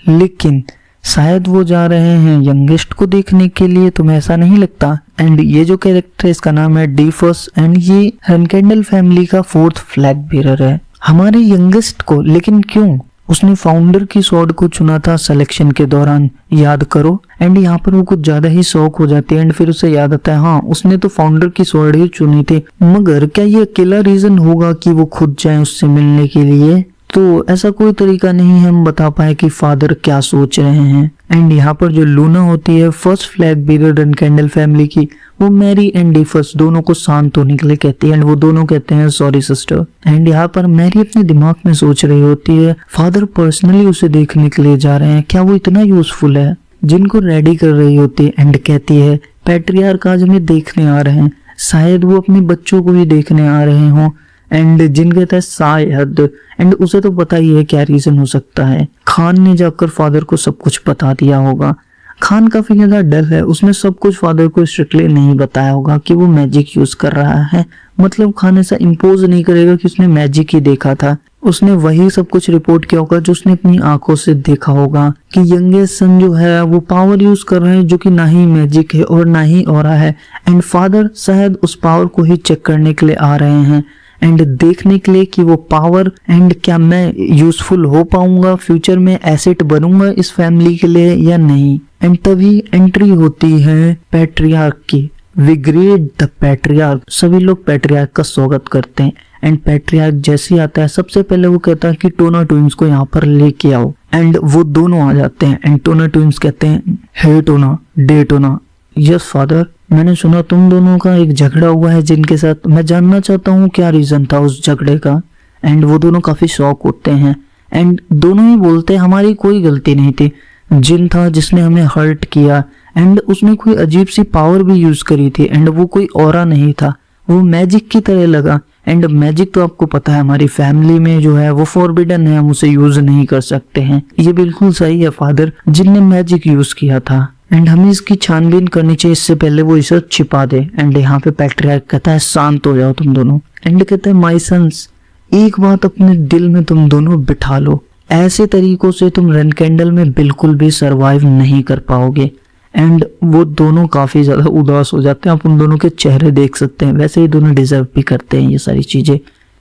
लेकिन शायद वो जा रहे हैं यंगेस्ट को देखने के लिए, तुम्हें ऐसा नहीं लगता? एंड ये जो कैरेक्टर है इसका नाम है डीफस एंड ये रन कैंडल फैमिली का 4th फ्लैग बीरर है। हमारे यंगेस्ट को, लेकिन क्यों? उसने फाउंडर की स्वॉर्ड को चुना था सिलेक्शन के दौरान, याद करो। एंड यहाँ पर वो कुछ ज्यादा ही शौक हो जाती है एंड फिर उसे याद आता है हाँ उसने तो फाउंडर की स्वॉर्ड ही चुनी थी। मगर क्या ये अकेला रीजन होगा कि वो खुद जाए उससे मिलने के लिए? तो ऐसा कोई तरीका नहीं है हम बता पाए कि फादर क्या सोच रहे हैं। एंड यहाँ पर जो लूना होती है first flag bearer and candle family की, वो मैरी एंड डीफस दोनों को शांत होने के लिए कहती है एंड वो दोनों कहते हैं सॉरी सिस्टर। एंड यहाँ पर मैरी अपने दिमाग में सोच रही होती है फादर पर्सनली उसे देखने के लिए जा रहे हैं, क्या वो इतना यूजफुल है। जिनको रेडी कर रही होती है एंड कहती है पैट्रियार्क आज हमें देखने आ रहे हैं, शायद वो अपने बच्चों को भी देखने आ रहे हों। एंड जिन कहता है शायद, एंड उसे तो पता ही है क्या रीजन हो सकता है। खान ने जाकर फादर को सब कुछ बता दिया होगा। खान काफी ज्यादा डर है, उसने सब कुछ फादर को स्ट्रिक्टली नहीं बताया होगा कि वो मैजिक यूज कर रहा है। मतलब खान ऐसा इम्पोज नहीं करेगा कि उसने मैजिक ही देखा था, उसने वही सब कुछ रिपोर्ट किया होगा जो उसने अपनी आंखों से देखा होगा कि यंगेस्ट सन जो है वो पावर यूज कर रहे हैं जो कि ना ही मैजिक है और ना ही ऑरा है। एंड फादर शायद उस पावर को ही चेक करने के लिए आ रहे हैं एंड देखने के लिए कि वो पावर एंड क्या मैं यूजफुल हो पाऊंगा, फ्यूचर में एसेट बनूंगा इस फैमिली के लिए या नहीं। एंड तभी एंट्री होती है पैट्रियार्क की। वी ग्रेट द पैट्रियार्क, सभी लोग पैट्रियार्क का स्वागत करते हैं। एंड पैट्रियार्क जैसे ही आता है सबसे पहले वो कहता है कि टोना ट्विंस को यहाँ पर लेके आओ। एंड वो दोनों आ जाते हैं एंड टोना ट्विंस कहते हैं हे टोना, डे टोना। यस फादर, मैंने सुना तुम दोनों का एक झगड़ा हुआ है जिनके साथ, मैं जानना चाहता हूँ क्या रीजन था उस झगड़े का। एंड वो दोनों काफी शॉक होते हैं एंड दोनों ही बोलते हैं हमारी कोई गलती नहीं थी, जिन था जिसने हमें हर्ट किया एंड उसने कोई अजीब सी पावर भी यूज करी थी एंड वो कोई ऑरा नहीं था, वो मैजिक की तरह लगा। एंड मैजिक तो आपको पता है हमारी फैमिली में जो है वो फॉरबिडन है, हम उसे यूज नहीं कर सकते हैं। ये बिल्कुल सही है फादर, जिनने मैजिक यूज किया था एंड हमें इसकी छानबीन करनी चाहिए इससे पहले वो इसे छिपा दे। एंड यहाँ पे पैट्रियार्क कहता है शांत हो जाओ तुम दोनों। एंड कहता है माय सन्स, एक बात अपने दिल में तुम दोनों बिठा लो, ऐसे तरीकों से तुम रन कैंडल में बिल्कुल भी सरवाइव नहीं कर पाओगे। एंड वो दोनों काफी ज्यादा उदास हो जाते हैं, आप उन दोनों के चेहरे देख सकते हैं, वैसे ही दोनों डिजर्व भी करते हैं ये सारी चीजें।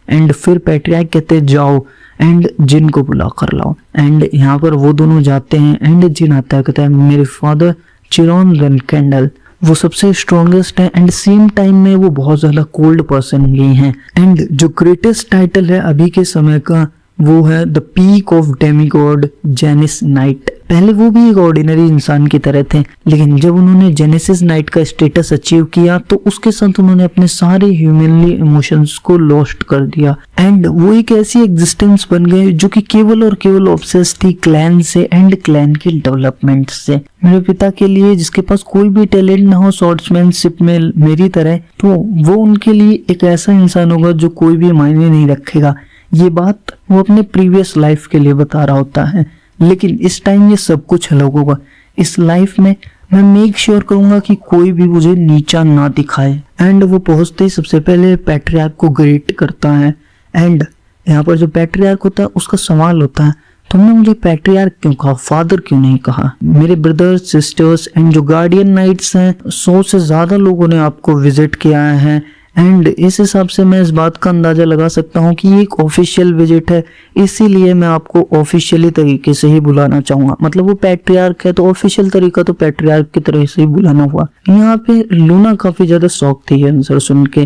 एंड फिर पैट्रियार्क कहते हैं जाओ एंड जिन को बुला कर लाओ। एंड यहाँ पर वो दोनों जाते हैं एंड जिन आता है कहता है मेरे फादर चिरोन रन कैंडल वो सबसे स्ट्रॉन्गेस्ट है एंड सेम टाइम में वो बहुत ज्यादा कोल्ड पर्सन भी हैं। एंड जो ग्रेटेस्ट टाइटल है अभी के समय का वो है द पीक ऑफ डेमीगॉड जेनिस नाइट। पहले वो भी एक ऑर्डिनरी इंसान की तरह थे, लेकिन जब उन्होंने जेनेसिस नाइट का स्टेटस अचीव किया तो उसके साथ उन्होंने अपने सारे ह्यूमनली इमोशंस को लॉस्ट कर दिया एंड वो एक ऐसी एग्जिस्टेंस बन गए जो कि केवल और केवल ऑब्सेस थी क्लैन से एंड क्लैन के डेवलपमेंट से। मेरे पिता के लिए जिसके पास कोई भी टैलेंट ना हो स्वॉर्ड्समैनशिप में मेरी तरह, तो वो उनके लिए एक ऐसा इंसान होगा जो कोई भी मायने नहीं रखेगा। ये बात वो अपने प्रीवियस लाइफ के लिए बता रहा होता है, लेकिन इस टाइम ये सब कुछ अलग होगा। इस लाइफ में मैं मेक श्योर करूंगा कि कोई भी मुझे नीचा ना दिखाए। एंड वो पहुंचते ही सबसे पहले पैट्रियार्क को ग्रीट करता है। एंड यहाँ पर जो पैट्रियार्क होता है उसका सवाल होता है तुमने मुझे पैट्रियार्क क्यों कहा, फादर क्यों नहीं कहा। मेरे ब्रदर्स सिस्टर्स एंड जो गार्डियन नाइट्स हैं 100 से ज्यादा लोगों ने आपको विजिट किया है एंड इस हिसाब से मैं इस बात का अंदाजा लगा सकता हूँ कि ये एक ऑफिशियल विजिट है, इसीलिए मैं आपको ऑफिशियली तरीके से ही बुलाना चाहूंगा। मतलब वो पैट्रियार्क है तो ऑफिशियल तरीका तो पैट्रियार्क की तरह से ही बुलाना हुआ। यहाँ पे लूना काफी ज्यादा शॉक थी ये आंसर सुन के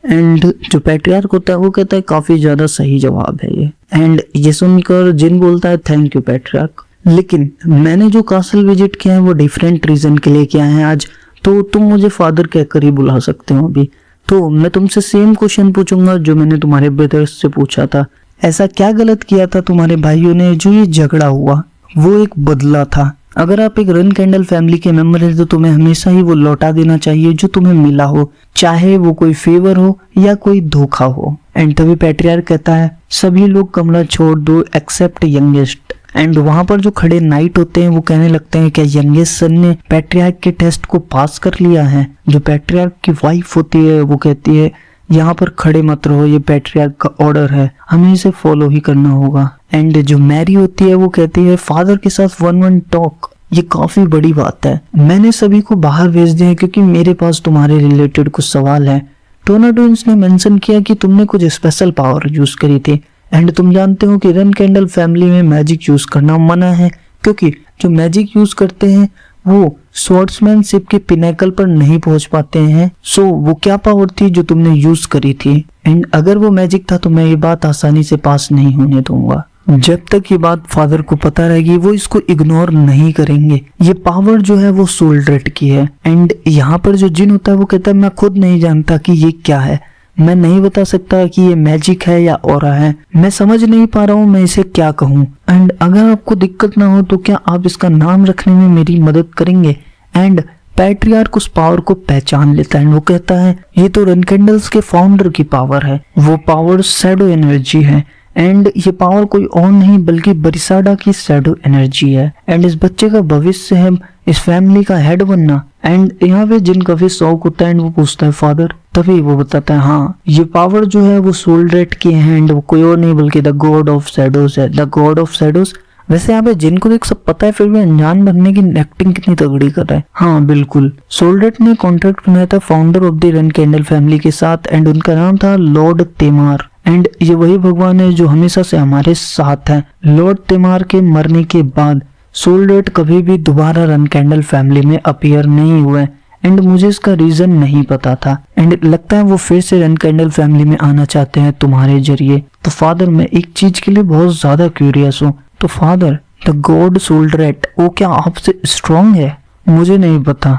एंड जो पैट्रियार्क होता है वो कहता है काफी ज्यादा सही जवाब है ये। एंड ये सुनकर जिन बोलता है थैंक यू पैट्रियार्क, लेकिन मैंने जो कासल विजिट किया है वो डिफरेंट रीजन के लिए किया है आज, तो तुम मुझे फादर कहकर ही बुला सकते हो अभी। तो मैं तुमसे सेम क्वेश्चन पूछूंगा जो मैंने तुम्हारे ब्रदर्स से पूछा था, ऐसा क्या गलत किया था तुम्हारे भाइयों ने जो ये झगड़ा हुआ। वो एक बदला था, अगर आप एक रन कैंडल फैमिली के मेंबर हैं तो तुम्हें हमेशा ही वो लौटा देना चाहिए जो तुम्हें मिला हो, चाहे वो कोई फेवर हो या कोई धोखा हो। एंड तभी पैट्रियार्क कहता है सभी लोग कमरा छोड़ दो एक्सेप्ट यंगेस्ट। एंड वहां पर जो खड़े नाइट होते हैं वो कहने लगते हैं क्या यंगेस्ट सन ने पैट्रियार्क के टेस्ट को पास कर लिया है। जो पैट्रियार्क की वाइफ होती है वो कहती है यहाँ पर खड़े मत रहो, ये पैट्रियार्क का ऑर्डर है, हमें इसे फॉलो ही करना होगा। एंड जो मैरी होती है वो कहती है फादर के साथ 1-1 टॉक, ये काफी बड़ी बात है, मैंने सभी को बाहर भेज दिया क्योंकि मेरे पास तुम्हारे रिलेटेड कुछ सवाल है। टोना ट्विंस ने मेंशन किया कि तुमने कुछ स्पेशल पावर यूज करी थी एंड तुम जानते हो कि रन कैंडल फैमिली में मैजिक यूज करना मना है, क्योंकि जो मैजिक यूज करते हैं वो स्वॉर्ड्समैनशिप के पिनेकल पर नहीं पहुंच पाते हैं। सो वो क्या पावर थी जो तुमने यूज करी थी एंड अगर वो मैजिक था तो मैं ये बात आसानी से पास नहीं होने दूंगा। जब तक ये बात फादर को पता रहेगी वो इसको इग्नोर नहीं करेंगे। ये पावर जो है वो सोल रेड की है। एंड यहाँ पर जो जिन होता है वो कहता है मैं खुद नहीं जानता कि ये क्या है, मैं नहीं बता सकता कि ये मैजिक है या ऑरा है, मैं समझ नहीं पा रहा हूँ मैं इसे क्या कहूँ। एंड अगर आपको दिक्कत ना हो तो क्या आप इसका नाम रखने में मेरी मदद करेंगे। एंड पैट्रियार्क उस पावर को पहचान लेता है। वो कहता है ये तो रन कैंडल्स के फाउंडर की पावर है, वो पावर शैडो एनर्जी है। एंड ये पावर कोई और नहीं बल्कि बरिसाडा की शैडो एनर्जी है। एंड इस बच्चे का भविष्य है इस फैमिली का हेड बनना। एंड यहाँ पे जिन काफी शौक होता है, वो पूछता है फादर, तभी वो बताता है हाँ ये पावर जो है वो सोल रेड की है एंड वो कोई और नहीं बल्कि द गॉड ऑफ शैडोज है, द गॉड ऑफ शैडोज। वैसे यहाँ पे जिनको देख सब पता है फिर भी अनजान बनने की एक्टिंग कितनी तगड़ी कर रहा है। हाँ बिल्कुल, सोल रेड ने कॉन्ट्रैक्ट बनाया था founder of the run candle family के साथ एंड उनका नाम था लॉर्ड तेमार। एंड ये वही भगवान है जो हमेशा से हमारे साथ है। लॉर्ड तेमार के मरने के बाद सोल रेड कभी भी दोबारा रन कैंडल फैमिली में अपीयर नहीं हुए एंड मुझे इसका रीजन नहीं पता था। एंड लगता है वो फिर से रन कैंडल फैमिली में आना चाहते हैं तुम्हारे जरिए। तो फादर मैं एक चीज के लिए बहुत ज्यादा क्यूरियस हूँ। तो father the god soul red वो क्या आपसे स्ट्रॉन्ग है? मुझे नहीं पता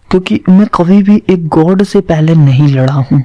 क्योंकि मैं कभी भी एक गॉड से पहले नहीं लड़ा हूँ।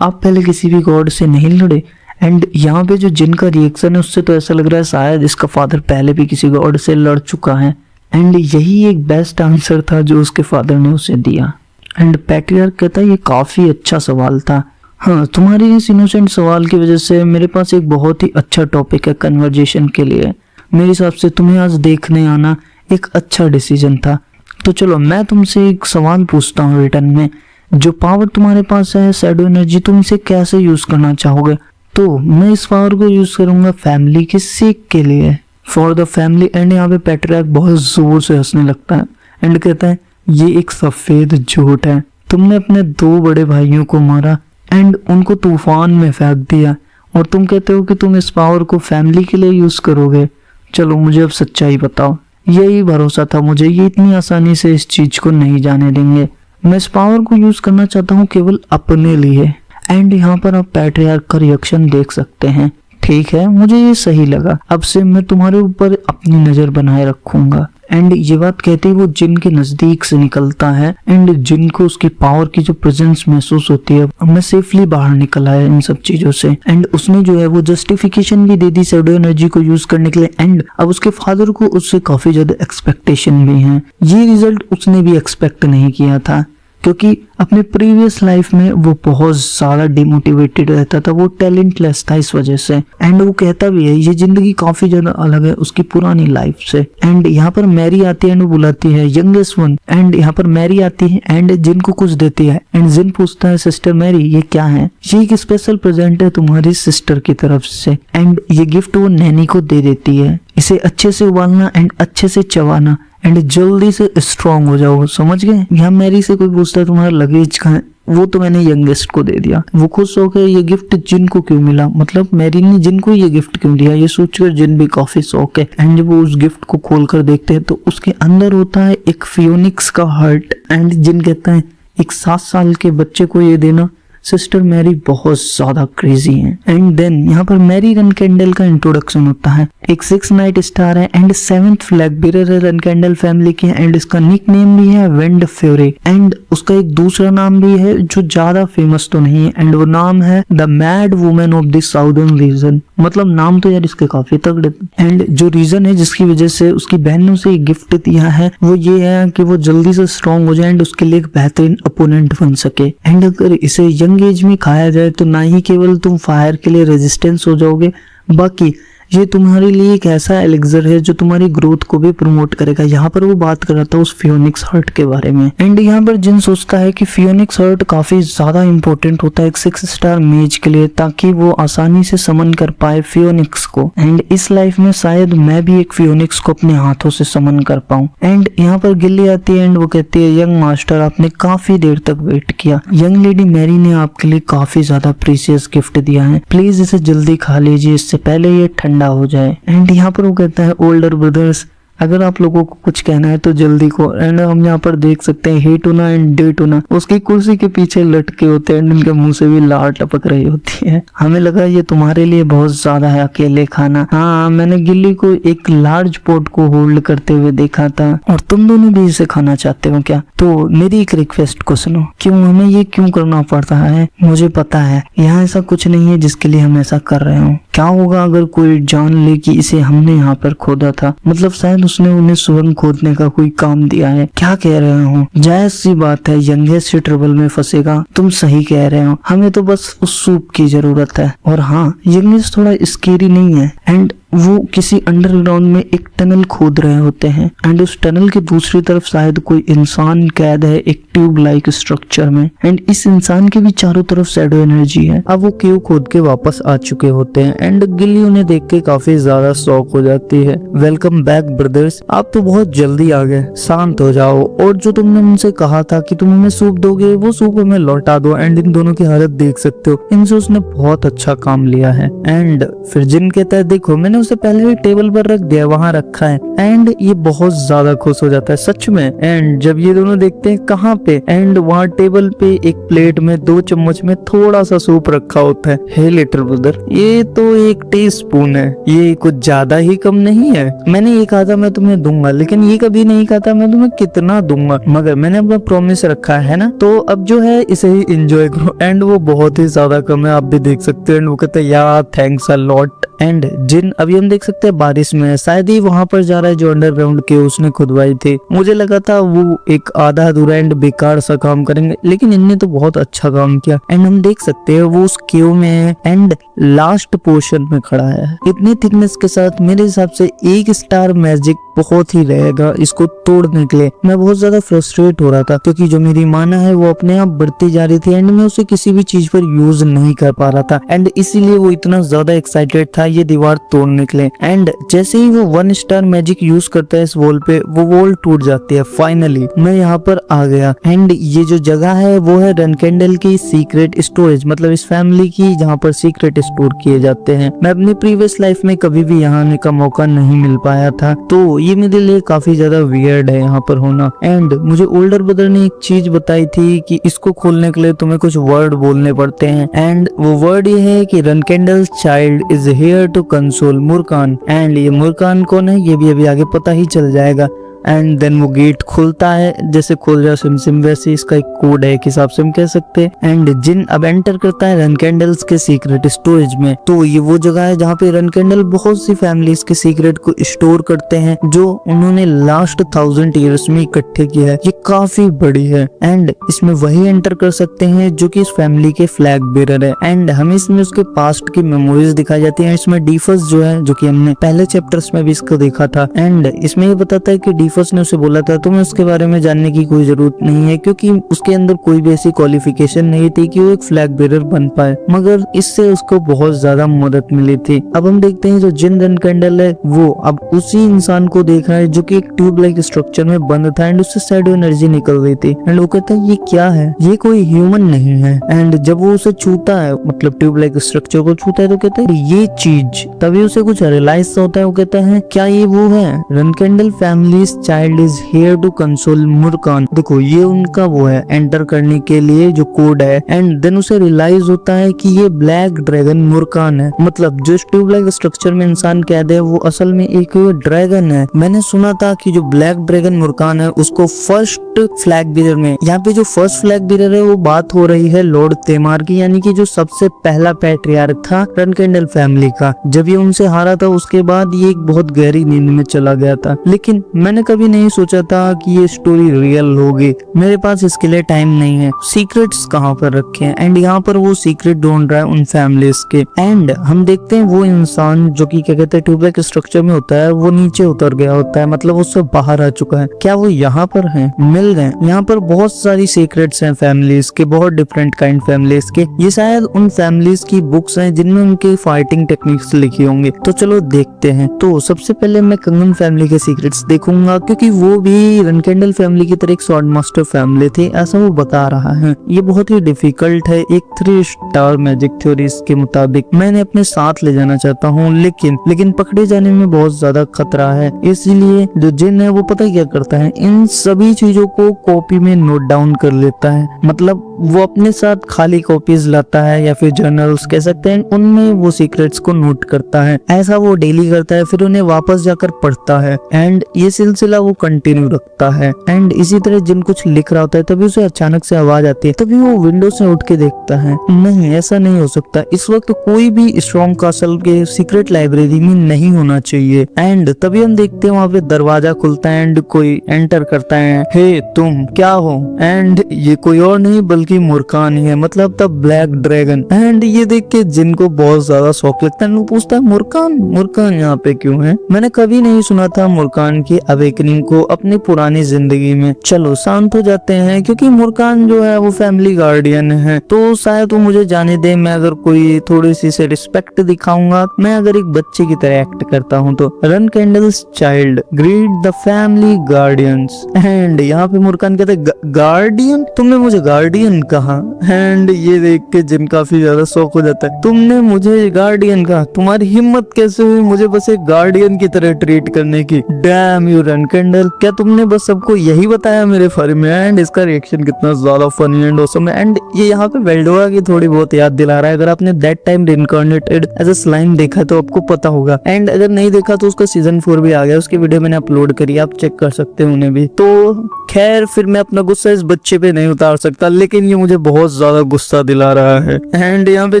आप पहले किसी भी गॉड से नहीं लड़े। एंड यहाँ पे जो जिनका रिएक्शन है उससे तो ऐसा लग रहा है शायद इसका फादर पहले भी किसी गॉड से लड़ चुका है। एंड यही एक बेस्ट आंसर था जो उसके फादर ने उसे दिया। एंड पैट्रियार्क कहता है ये काफी अच्छा सवाल था। हाँ तुम्हारे इस इनोसेंट सवाल की वजह से मेरे पास एक बहुत ही अच्छा टॉपिक है कन्वर्जेशन के लिए। मेरे हिसाब से तुम्हें आज देखने आना एक अच्छा डिसीजन था। तो चलो मैं तुमसे एक सवाल पूछता हूँ रिटर्न में। जो पावर तुम्हारे पास है शैडो एनर्जी, तुम इसे कैसे यूज करना चाहोगे? तो मैं इस पावर को यूज करूंगा फैमिली के सेक के लिए, फॉर द फैमिली। एंड यहाँ पे पैट्रियार्क बहुत जोर से हंसने लगता है एंड कहता है ये एक सफेद झूठ है। तुमने अपने 2 बड़े भाइयों को मारा एंड उनको तूफान में फेंक दिया और तुम कहते हो कि तुम इस पावर को फैमिली के लिए यूज करोगे। चलो मुझे अब सच्चाई बताओ। यही भरोसा था मुझे, ये इतनी आसानी से इस चीज को नहीं जाने देंगे। मैं इस पावर को यूज करना चाहता हूँ केवल अपने लिए। एंड यहाँ पर आप पैट्रियार्क का रिएक्शन देख सकते हैं। ठीक है मुझे ये सही लगा, अब से मैं तुम्हारे ऊपर अपनी नजर बनाए रखूंगा। एंड ये बात कहते ही वो जिन के नजदीक से निकलता है एंड जिन को उसकी पावर की जो प्रेजेंस महसूस होती है, मैं सेफली बाहर निकल आया इन सब चीजों से। एंड उसने जो है वो जस्टिफिकेशन भी दे दी शैडो एनर्जी को यूज करने के लिए। एंड अब उसके फादर को उससे काफी ज्यादा एक्सपेक्टेशन भी है। ये रिजल्ट उसने भी एक्सपेक्ट नहीं किया था क्योंकि अपने प्रीवियस लाइफ में वो बहुत ज्यादा डिमोटिवेटेड रहता था, वो टैलेंटलेस था इस वजह से। एंड वो कहता भी है ये जिंदगी काफी ज्यादा अलग है उसकी पुरानी लाइफ से। एंड यहाँ पर मैरी आती है एंड वो बुलाती है यंगेस्ट वन। एंड यहाँ पर मैरी आती है एंड जिन को कुछ देती है एंड जिन पूछता है सिस्टर मैरी ये क्या है? ये एक स्पेशल प्रेजेंट है तुम्हारी सिस्टर की तरफ से। एंड ये गिफ्ट वो नैनी को दे देती है। इसे अच्छे से उबालना एंड अच्छे से चबाना एंड जल्दी से स्ट्रॉन्ग हो जाओ, समझ गए? यहाँ मैरी से कोई पूछता है तुम्हारा लगेज कहाँ है? वो तो मैंने यंगेस्ट को दे दिया। वो खुश हो गए ये गिफ्ट जिन को क्यों मिला, मतलब मैरी ने जिन को ये गिफ्ट क्यों दिया, ये सोचकर जिन भी काफी शौक है। एंड जब वो उस गिफ्ट को खोल कर देखते हैं तो उसके अंदर होता है एक फियोनिक्स का हार्ट। एंड जिन कहता है एक 7 साल के बच्चे को ये देना, सिस्टर मैरी बहुत ज्यादा क्रेजी है। एंड देन यहाँ पर मैरी रन कैंडल का इंट्रोडक्शन होता है। एक 6 नाइट स्टार है एंड 7th फ्लैग बीरर है रन कैंडल फैमिली की। एंड इसका निक नेम भी है विंड फ्यूरी। एंड उसका एक दूसरा नाम भी है जो ज्यादा फेमस तो नहीं है एंड वो नाम है the mad women of the southern region. मतलब नाम तो यार इसके काफी तगड़े। एंड जो रीजन है जिसकी वजह से उसकी बहन ने उसे गिफ्ट दिया है वो ये है कि वो जल्दी से स्ट्रॉन्ग हो जाए एंड उसके लिए एक बेहतरीन अपोनेंट बन सके। एंड अगर इसे यंग एज में खाया जाए तो ना ही केवल तुम फायर के लिए रेजिस्टेंस हो जाओगे, बाकी ये तुम्हारे लिए एक ऐसा एलिक्सर है जो तुम्हारी ग्रोथ को भी प्रमोट करेगा। यहाँ पर वो बात कर रहा था उस फियोनिक्स हर्ट के बारे में। एंड यहाँ पर जिन सोचता है कि फियोनिक्स हर्ट काफी ज्यादा इंपॉर्टेंट होता है एक 6 स्टार मेज के लिए ताकि वो आसानी से समन कर पाए फियोनिक्स को। एंड इस लाइफ में शायद मैं भी एक फियोनिक्स को अपने हाथों से समन कर पाऊं। एंड यहाँ पर गिल्ली आती है एंड वो कहती है यंग मास्टर आपने काफी देर तक वेट किया, यंग लेडी मैरी ने आपके लिए काफी ज्यादा प्रीशियस गिफ्ट दिया है, प्लीज इसे जल्दी खा लीजिए इससे पहले ये ठंडा हो जाए। एंड यहाँ पर वो कहता है ओल्डर ब्रदर्स अगर आप लोगों को कुछ कहना है तो जल्दी को। एंड हम यहाँ पर देख सकते हैं हेटुना एंड डेटुना उसकी कुर्सी के पीछे लटके होते हैं, इनके मुंह से भी लार टपक रही होती है। हमें लगा ये तुम्हारे लिए बहुत ज्यादा है अकेले खाना। हाँ, मैंने गिल्ली को एक लार्ज पोट को होल्ड करते हुए देखा था और तुम दोनों भी इसे खाना चाहते हो क्या? तो मेरी एक रिक्वेस्ट को सुनो। क्यों हमें ये क्यों करना पड़ रहा है? मुझे पता है यहाँ ऐसा कुछ नहीं है जिसके लिए हम ऐसा कर रहे हो। क्या होगा अगर कोई जान ले कि इसे हमने यहाँ पर खोदा था? मतलब शायद उसने उन्हें सुरंग खोदने का कोई काम दिया है। क्या कह रहे हो? जायज सी बात है, यंगेस्ट ट्रबल में फंसेगा। तुम सही कह रहे हो, हमें तो बस उस सूप की जरूरत है। और हाँ, यंगेस्ट थोड़ा स्केरी नहीं है। एंड वो किसी अंडरग्राउंड में एक टनल खोद रहे होते हैं एंड उस टनल की दूसरी तरफ शायद कोई इंसान कैद है एक ट्यूब लाइक स्ट्रक्चर में। एंड इस इंसान के भी चारों तरफ शैडो एनर्जी है। अब वो केव खोद के वापस आ चुके होते हैं एंड गिल्ली उन्हें देख के काफी ज्यादा शॉक हो जाती है। वेलकम बैक ब्रदर्स, आप तो बहुत जल्दी आ गए, शांत हो जाओ और जो तुमने मुझसे कहा था कि तुम हमें सूप दोगे वो सूप हमें लौटा दो। एंड इन दोनों की हालत देख सकते हो, इनसे उसने बहुत अच्छा काम लिया है। एंड फिर जिन कहता है देखो मैंने उसे पहले ही टेबल पर रख दिया, वहां रखा है। एंड ये बहुत ज्यादा खुश हो जाता है सच में। एंड जब ये दोनों देखते हैं कहाँ पे, एंड वहाँ टेबल पे एक प्लेट में 2 चम्मच में थोड़ा सा सूप रखा होता है। हे लिटिल ब्रदर, ये तो एक टी स्पून है, ये कुछ ज्यादा ही कम नहीं है। मैंने ये कहा था मैं तुम्हें दूंगा, लेकिन ये कभी नहीं कहा था मैं तुम्हें कितना दूंगा, मगर मैंने अपना प्रॉमिस रखा है ना, तो अब जो है इसे ही एंजॉय करो। एंड वो बहुत ही ज्यादा कम है, आप भी देख सकते हो। एंड वो कहते हैं यार थैंक्स अ लॉट। एंड जिन अभी हम देख सकते हैं बारिश में शायद ही वहां पर जा रहा है जो अंडरग्राउंड के उसने खुदवाई थी। मुझे लगा था वो एक आधा अधूरा एंड बेकार सा काम करेंगे, लेकिन इनने तो बहुत अच्छा काम किया। एंड हम देख सकते हैं वो उस केव में है एंड लास्ट पोर्शन में खड़ा है। इतनी थिकनेस के साथ मेरे हिसाब से 1 स्टार मैजिक बहुत ही रहेगा इसको तोड़ने के लिए। मैं बहुत ज्यादा फ्रस्ट्रेट हो रहा था क्योंकि जो मेरी माना है वो अपने आप बढ़ती जा रही थी एंड मैं उसे किसी भी चीज पर यूज नहीं कर पा रहा था। एंड इसीलिए वो इतना ज्यादा एक्साइटेड था ये दीवार तोड़ने के लिए। एंड जैसे ही वो 1 स्टार मैजिक यूज करता है इस वॉल पे, वो वॉल टूट जाती है। फाइनली मैं यहाँ पर आ गया एंड ये जो जगह है वो है रनकेंडल की सीक्रेट स्टोरेज, मतलब इस फैमिली की जहाँ पर सीक्रेट स्टोर किए जाते हैं। मैं अपनी प्रीवियस लाइफ में कभी भी यहाँ आने का मौका नहीं मिल पाया था, तो ये मेरे लिए काफी ज्यादा वियर्ड है यहाँ पर होना। एंड मुझे ओल्डर ब्रदर ने एक चीज बताई थी कि इसको खोलने के लिए तुम्हें कुछ वर्ड बोलने पड़ते हैं। एंड वो वर्ड ये है कि Runcandel's child is here to console Murkan. And ये मुर्कान कौन है ये भी अभी आगे पता ही चल जाएगा। एंड देन वो गेट खुलता है, जैसे खोल रहा सिम सिम वैसे इसका एक कोड है एक हिसाब से हम कह सकते हैं। एंड जिन अब एंटर करता है रनकेंडल्स के सीक्रेट स्टोरेज में, तो ये वो जगह है जहाँ पे रनकेंडल बहुत सी फैमिलीज के सीक्रेट को स्टोर करते हैं जो उन्होंने लास्ट 1000 ईयर्स में इकट्ठे किया है। ये काफी बड़ी है एंड इसमें वही एंटर कर सकते हैं जो कि इस फैमिली के फ्लैग बेरर है। एंड हमें इसमें उसके पास्ट की मेमोरीज दिखाई जाती है। इसमें डीफस जो है, जो कि हमने पहले चैप्टर्स में भी इसको देखा था, एंड इसमें ये बताता है कि डीफस ने उसे बोला था तुम्हें उसके बारे में जानने की कोई जरूरत नहीं है क्योंकि उसके अंदर कोई भी ऐसी क्वालिफिकेशन नहीं थी कि वो एक फ्लैग बेरर बन पाए, मगर इससे उसको बहुत ज्यादा मदद मिली थी। अब हम देखते हैं जो जिन रनकेंडल है वो अब उसी इंसान को देख रहा है जो कि एक ट्यूब लाइक स्ट्रक्चर में बंद था एंड उससे शैडो एनर्जी निकल रही थी। एंड वो कहता है ये क्या है, ये कोई ह्यूमन नहीं है। एंड जब वो उसे छूता है, मतलब ट्यूब लाइक स्ट्रक्चर को छूता है, तो कहता है ये चीज, तभी उसे कुछ रियलाइज होता है। वो कहता है क्या ये वो है? Runcandel family's child is here to console Murkan. देखो ये उनका वो है एंटर करने के लिए जो कोड है। एंड देन उसे रियलाइज होता है कि ये ब्लैक ड्रैगन मुर्कान है, मतलब जो ट्यूब लाइक स्ट्रक्चर में इंसान कैद है वो असल में एक ड्रैगन है। मैंने सुना था कि जो ब्लैक ड्रैगन मुर्कान है उसको फर्स्ट फ्लैग बीरर में, यहाँ पे जो फर्स्ट फ्लैग बीरर है वो बात हो रही है लॉर्ड तेमार की, यानी कि जो सबसे पहला पैट्रियार्क था रनकेंडल फैमिली का। जब ये उनसे हारा था उसके बाद ये एक बहुत गहरी नींद में चला गया था, लेकिन मैंने कभी नहीं सोचा था कि ये स्टोरी रियल होगी। मेरे पास इसके लिए टाइम नहीं है। सीक्रेट्स कहाँ पर रखे हैं? एंड यहाँ पर वो सीक्रेट ढूंढ रहा है उन फैमिलीज के। एंड हम देखते हैं वो इंसान जो कि क्या कहते हैं ट्यूब लाइक स्ट्रक्चर में होता है वो नीचे उतर गया होता है, मतलब उससे बाहर आ चुका है। क्या वो यहाँ पर है? मिल गए। यहाँ पर बहुत सारी सीक्रेट्स हैं फैमिलीज के, बहुत डिफरेंट काइंड फैमिलीज के। ये शायद उन फैमिलीज की बुक्स हैं जिनमें उनके फाइटिंग टेक्निक्स लिखी होंगी। तो चलो देखते हैं। तो सबसे पहले मैं कंगन फैमिली के सीक्रेट्स देखूंगा क्योंकि वो भी रनकेंडल फैमिली की तरह एक स्वॉर्ड मास्टर फैमिली थी, ऐसा वो बता रहा है। ये बहुत ही डिफिकल्ट है, एक 3 स्टार मैजिक थ्योरीज के मुताबिक मैं इन्हें अपने साथ ले जाना चाहता हूँ, लेकिन पकड़े जाने में बहुत ज्यादा खतरा है। इसलिए जो जिन है वो पता क्या करता है, इन सभी चीजों को कॉपी में नोट डाउन कर लेता है। मतलब वो अपने साथ खाली कॉपीज लाता है या फिर जर्नल्स कह सकते हैं, उनमें वो सीक्रेट्स को नोट करता है। ऐसा वो डेली करता है, फिर उन्हें वापस जाकर पढ़ता है एंड ये सिलसिला वो कंटिन्यू रखता है। एंड इसी तरह जिन कुछ लिख रहा होता है तभी उसे अचानक से आवाज आती है, तभी वो विंडो से उठ के देखता है, नहीं ऐसा नहीं हो सकता, इस वक्त कोई भी स्ट्रॉन्ग कासल के सीक्रेट लाइब्रेरी में नहीं होना चाहिए। एंड तभी हम देखते हैं वहाँ पे दरवाजा खुलता है एंड कोई एंटर करता है, हे तुम क्या हो? एंड ये कोई और नहीं बल्कि मुर्कान ही है, मतलब द ब्लैक ड्रैगन। एंड ये देख के जिन को बहुत ज्यादा शौक लगता है, वो पूछता है मुर्कान यहाँ पे क्यों है? मैंने कभी नहीं सुना था मुर्कान की अवेकनिंग को अपनी पुरानी जिंदगी में। चलो शांत हो जाते हैं, क्योंकि मुर्कान जो है वो फैमिली गार्डियन है, तो शायद वो मुझे जाने दे। मैं अगर कोई थोड़ी सी से रिस्पेक्ट दिखाऊंगा, मैं अगर एक बच्चे की तरह एक्ट करता हूँ तो Runcandel's child greet the family guardians. And यहाँ पे मुर्कान कहते हैं गार्डियन, तुमने मुझे गार्डियन कहा? एंड ये देख के जिन काफी ज्यादा शौक हो जाता है, तुमने मुझे गार्डियन कहा? तुम्हारी हिम्मत कैसे हुई मुझे बस एक गार्डियन की तरह ट्रीट करने की? डैम यू रनकेंडल, क्या तुमने बस सबको यही बताया मेरे फर में? एंड इसका रिएक्शन कितना ज्यादा फनी एंड ऑसम है। एंड ये यहाँ पे वेल्डोरा की थोड़ी बहुत याद दिला रहा है। अगर आपने that time reincarnated as a slime देखा तो आपको पता होगा, एंड अगर नहीं देखा तो उसका सीजन 4 भी आ गया, उसकी वीडियो मैंने अपलोड करी, आप चेक कर सकते हैं उन्हें भी। तो खैर फिर मैं अपना गुस्सा इस बच्चे पे नहीं उतार सकता, लेकिन ये मुझे बहुत ज्यादा गुस्सा दिला रहा है। एंड यहाँ पे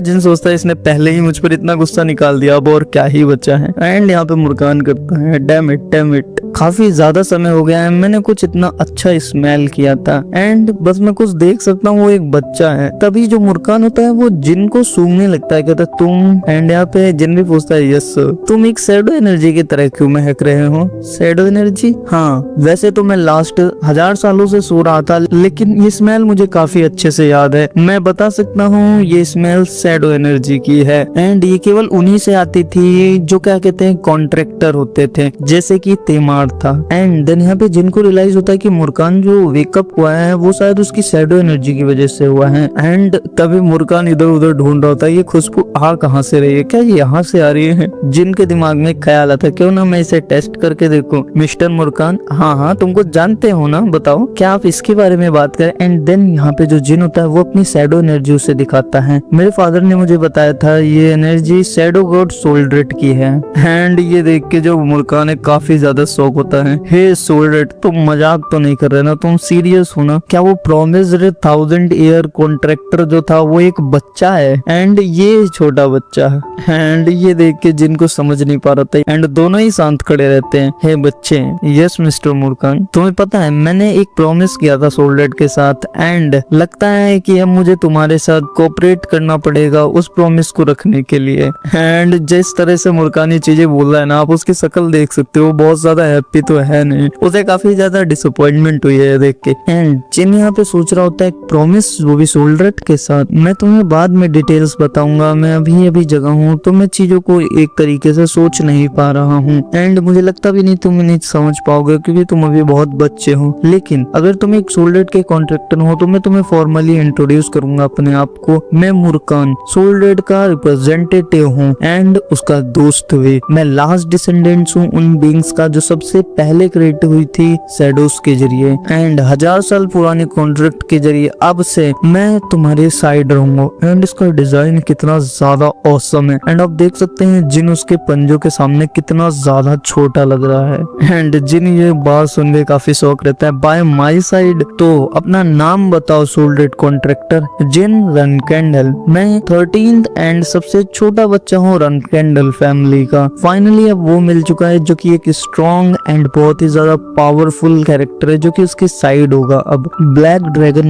जिन सोचता है इसने पहले ही मुझ पर इतना गुस्सा निकाल दिया, अब और क्या ही बचा है। एंड यहाँ पे मुर्कान करता है, डैम इट काफी ज्यादा समय हो गया है, मैंने कुछ इतना अच्छा स्मेल किया था एंड बस मैं कुछ देख सकता हूँ, वो एक बच्चा है। तभी जो मुर्कान होता है वो जिन को सूंघने लगता है, कहता है तुम। एंड यहाँ पे जिन भी पूछता है यस तुम एक शैडो एनर्जी की तरह क्यों महक रहे हो? Shadow energy? हाँ, वैसे तो मैं लास्ट 1000 सालों से सो रहा था, लेकिन ये स्मेल मुझे काफी अच्छे से याद है। मैं बता सकता हूँ ये स्मेल शैडो एनर्जी की है एंड ये केवल उन्हीं से आती थी जो क्या कहते हैं कॉन्ट्रैक्टर होते थे, जैसे कि तेमार था। एंड देन यहाँ पे जिनको रियलाइज होता है कि मुर्कान जो वेकअप हुआ है वो शायद उसकी शैडो एनर्जी की वजह से हुआ है। एंड तभी मुर्कान इधर उधर ढूंढ रहा होता है, ये खुशबू आ कहाँ से रही है, क्या ये यहाँ से आ रही है? जिनके दिमाग में ख्याल आता है क्यों ना मैं इसे टेस्ट करके देखूं। मिस्टर मुर्कान, हाँ तुमको जानते हो ना, बताओ क्या आप इसके बारे में बात करें? एंड देन यहाँ पे जो जिन होता है वो अपनी शैडो एनर्जी उसे दिखाता है। मेरे फादर ने मुझे बताया था ये एनर्जी शैडो गॉड सोल्ड्रेट की है। एंड ये देख के जो मुर्कान है काफी ज्यादा शौक होता है, हे सोल्ड्रेट तुम मजाक तो नहीं कर रहे ना, तुम सीरियस हो ना? क्या वो प्रॉमिस्ड 1000 ईयर कॉन्ट्रैक्टर जो था वो एक बच्चा है एंड ये छोटा बच्चा है? एंड ये देख के जिनको समझ नहीं पा रहा था एंड दोनों ही शांत खड़े रहते हैं। हे बच्चे, यस मिस्टर मुर्कान, तुम्हें पता है मैंने एक प्रॉमिस किया था सोल्ड्रेट के साथ एंड लगता है कि अब मुझे तुम्हारे साथ कोऑपरेट करना पड़ेगा उस प्रॉमिस को रखने के लिए। एंड जिस तरह से मुर्कान ये चीजें बोल रहा है ना, आप उसकी शक्ल देख सकते हो, बहुत ज्यादा हैप्पी तो है नहीं, उसे काफी ज्यादा डिसअपॉइंटमेंट हुई है देख के। एंड जिन यहाँ पे सोच रहा होता है प्रॉमिस वो भी सोल्ड्रेट के साथ। मैं तुम्हें बाद में डिटेल्स बताऊंगा, मैं अभी जगह हूँ तो मैं चीजों को एक तरीके से सोच नहीं पा रहा हूँ एंड मुझे लगता भी नहीं तुम नहीं समझ पाओगे क्योंकि तुम अभी बहुत बच्चे हो। लेकिन अगर तुम एक सोल्ड्रेट के कॉन्ट्रैक्टर हो तो मैं तुम्हें फॉर्मली इंट्रोड्यूस करूंगा अपने आप को। मैं मुर्कान सोल्ड्रेट का रिप्रेजेंटेटिव हूँ एंड उसका दोस्त भी। मैं लास्ट डिसेंडेंट्स हूँ उन बींग्स का जो सबसे पहले क्रिएट हुई थी शैडोज के जरिए एंड 1000 साल पुराने कॉन्ट्रैक्ट के जरिए अब से मैं तुम्हारे साइड रहूंगा। एंड इसका डिजाइन कितना ज्यादा ऑसम है एंड आप देख सकते हैं जिन उसके पंजों के सामने कितना ज्यादा छोटा लग रहा है। एंड जिन ये बात सुन के काफी शौक रहता है, बाय माई साइड तो अपना नाम बताओ सोल्ड्रेट कॉन्ट्रैक्टर। जिन रनकेंडल, मैं 13th एंड सबसे छोटा बच्चा हूँ रनकेंडल फैमिली का। फाइनली अब वो मिल चुका है जो कि एक स्ट्रॉन्ग एंड बहुत ही ज्यादा पावरफुल कैरेक्टर है जो कि उसके साइड होगा। अब ब्लैक ड्रैगन